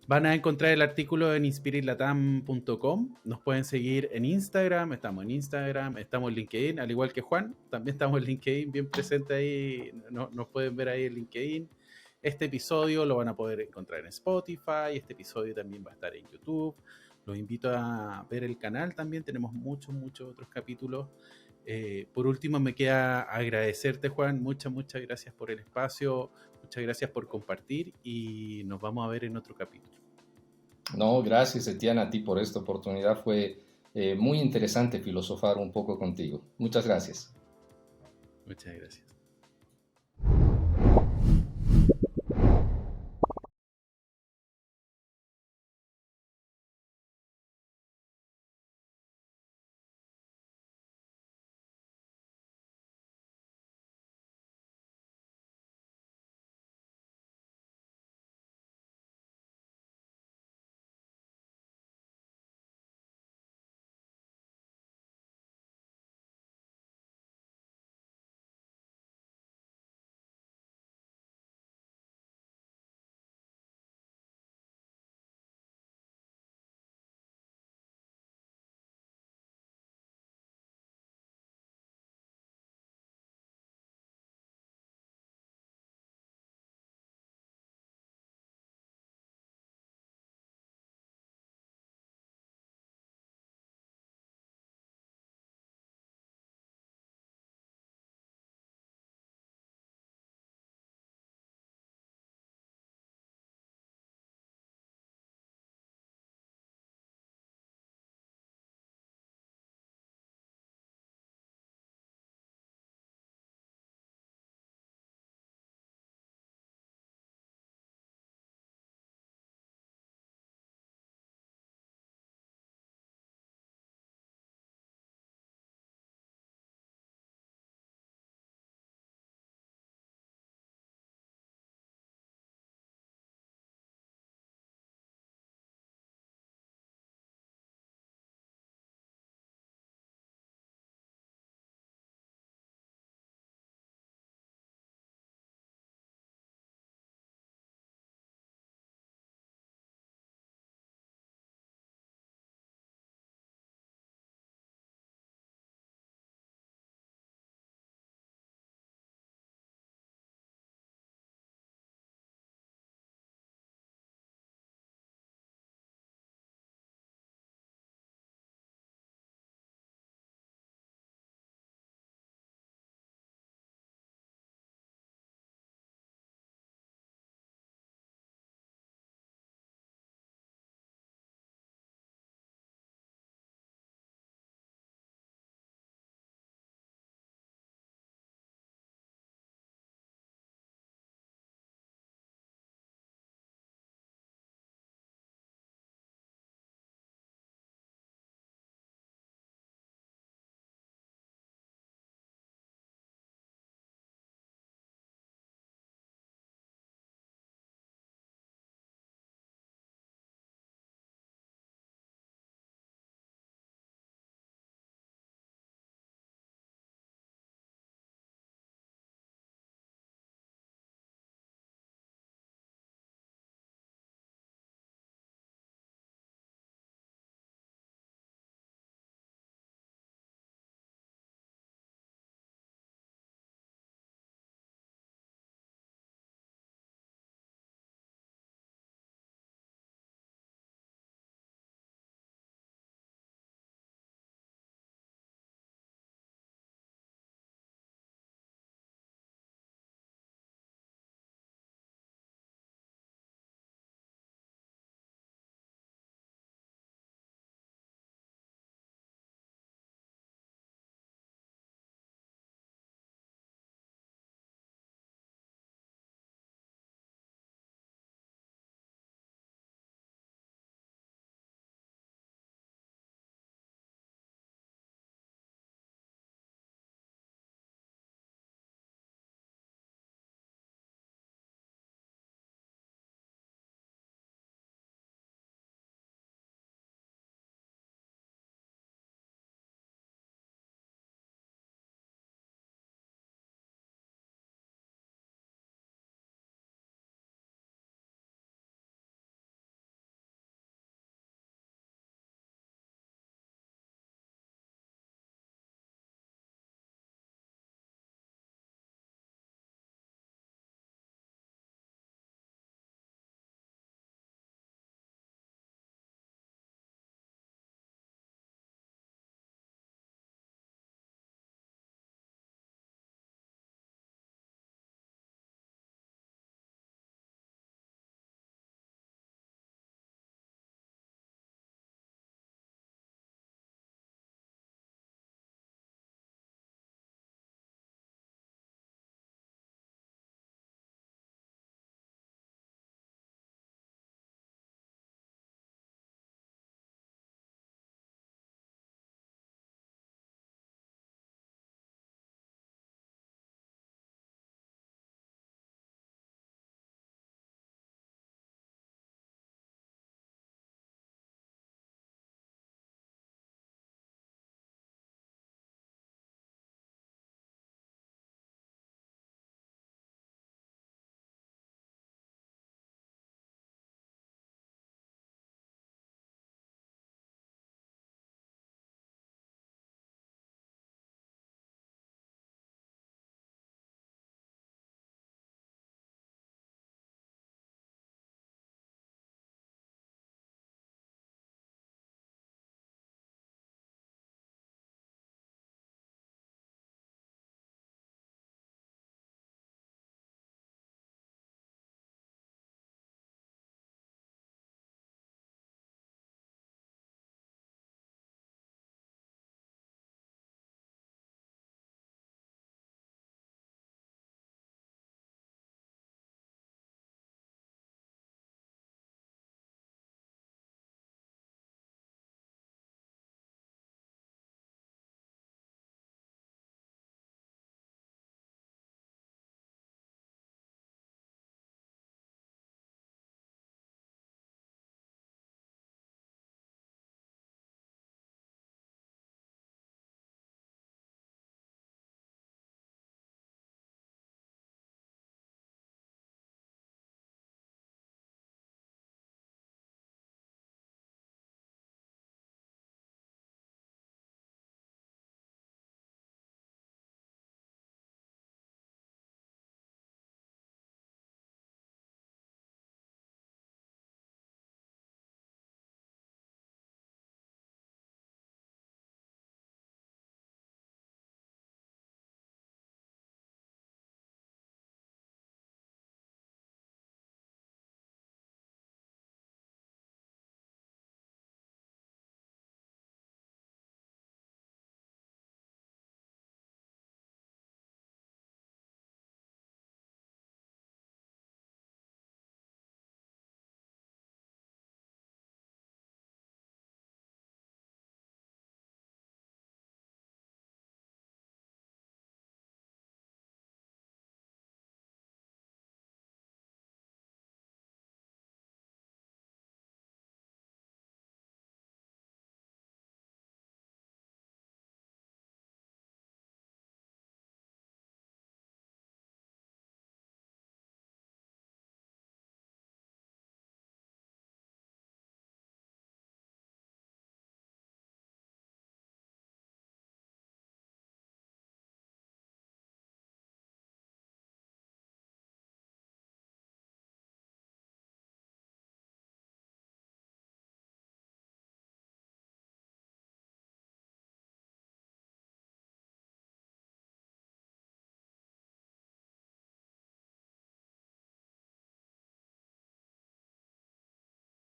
van a encontrar el artículo en inspiritlatam.com. Nos pueden seguir en Instagram, estamos en LinkedIn, al igual que Juan, también estamos en LinkedIn, bien presente ahí, nos pueden ver ahí en LinkedIn. Este episodio lo van a poder encontrar en Spotify, este episodio también va a estar en YouTube. Los invito a ver el canal también, tenemos muchos otros capítulos Por último, me queda agradecerte, Juan. Muchas gracias por el espacio, muchas gracias por compartir y nos vamos a ver en otro capítulo. No, gracias, Etienne, a ti por esta oportunidad. Fue muy interesante filosofar un poco contigo. Muchas gracias. Muchas gracias.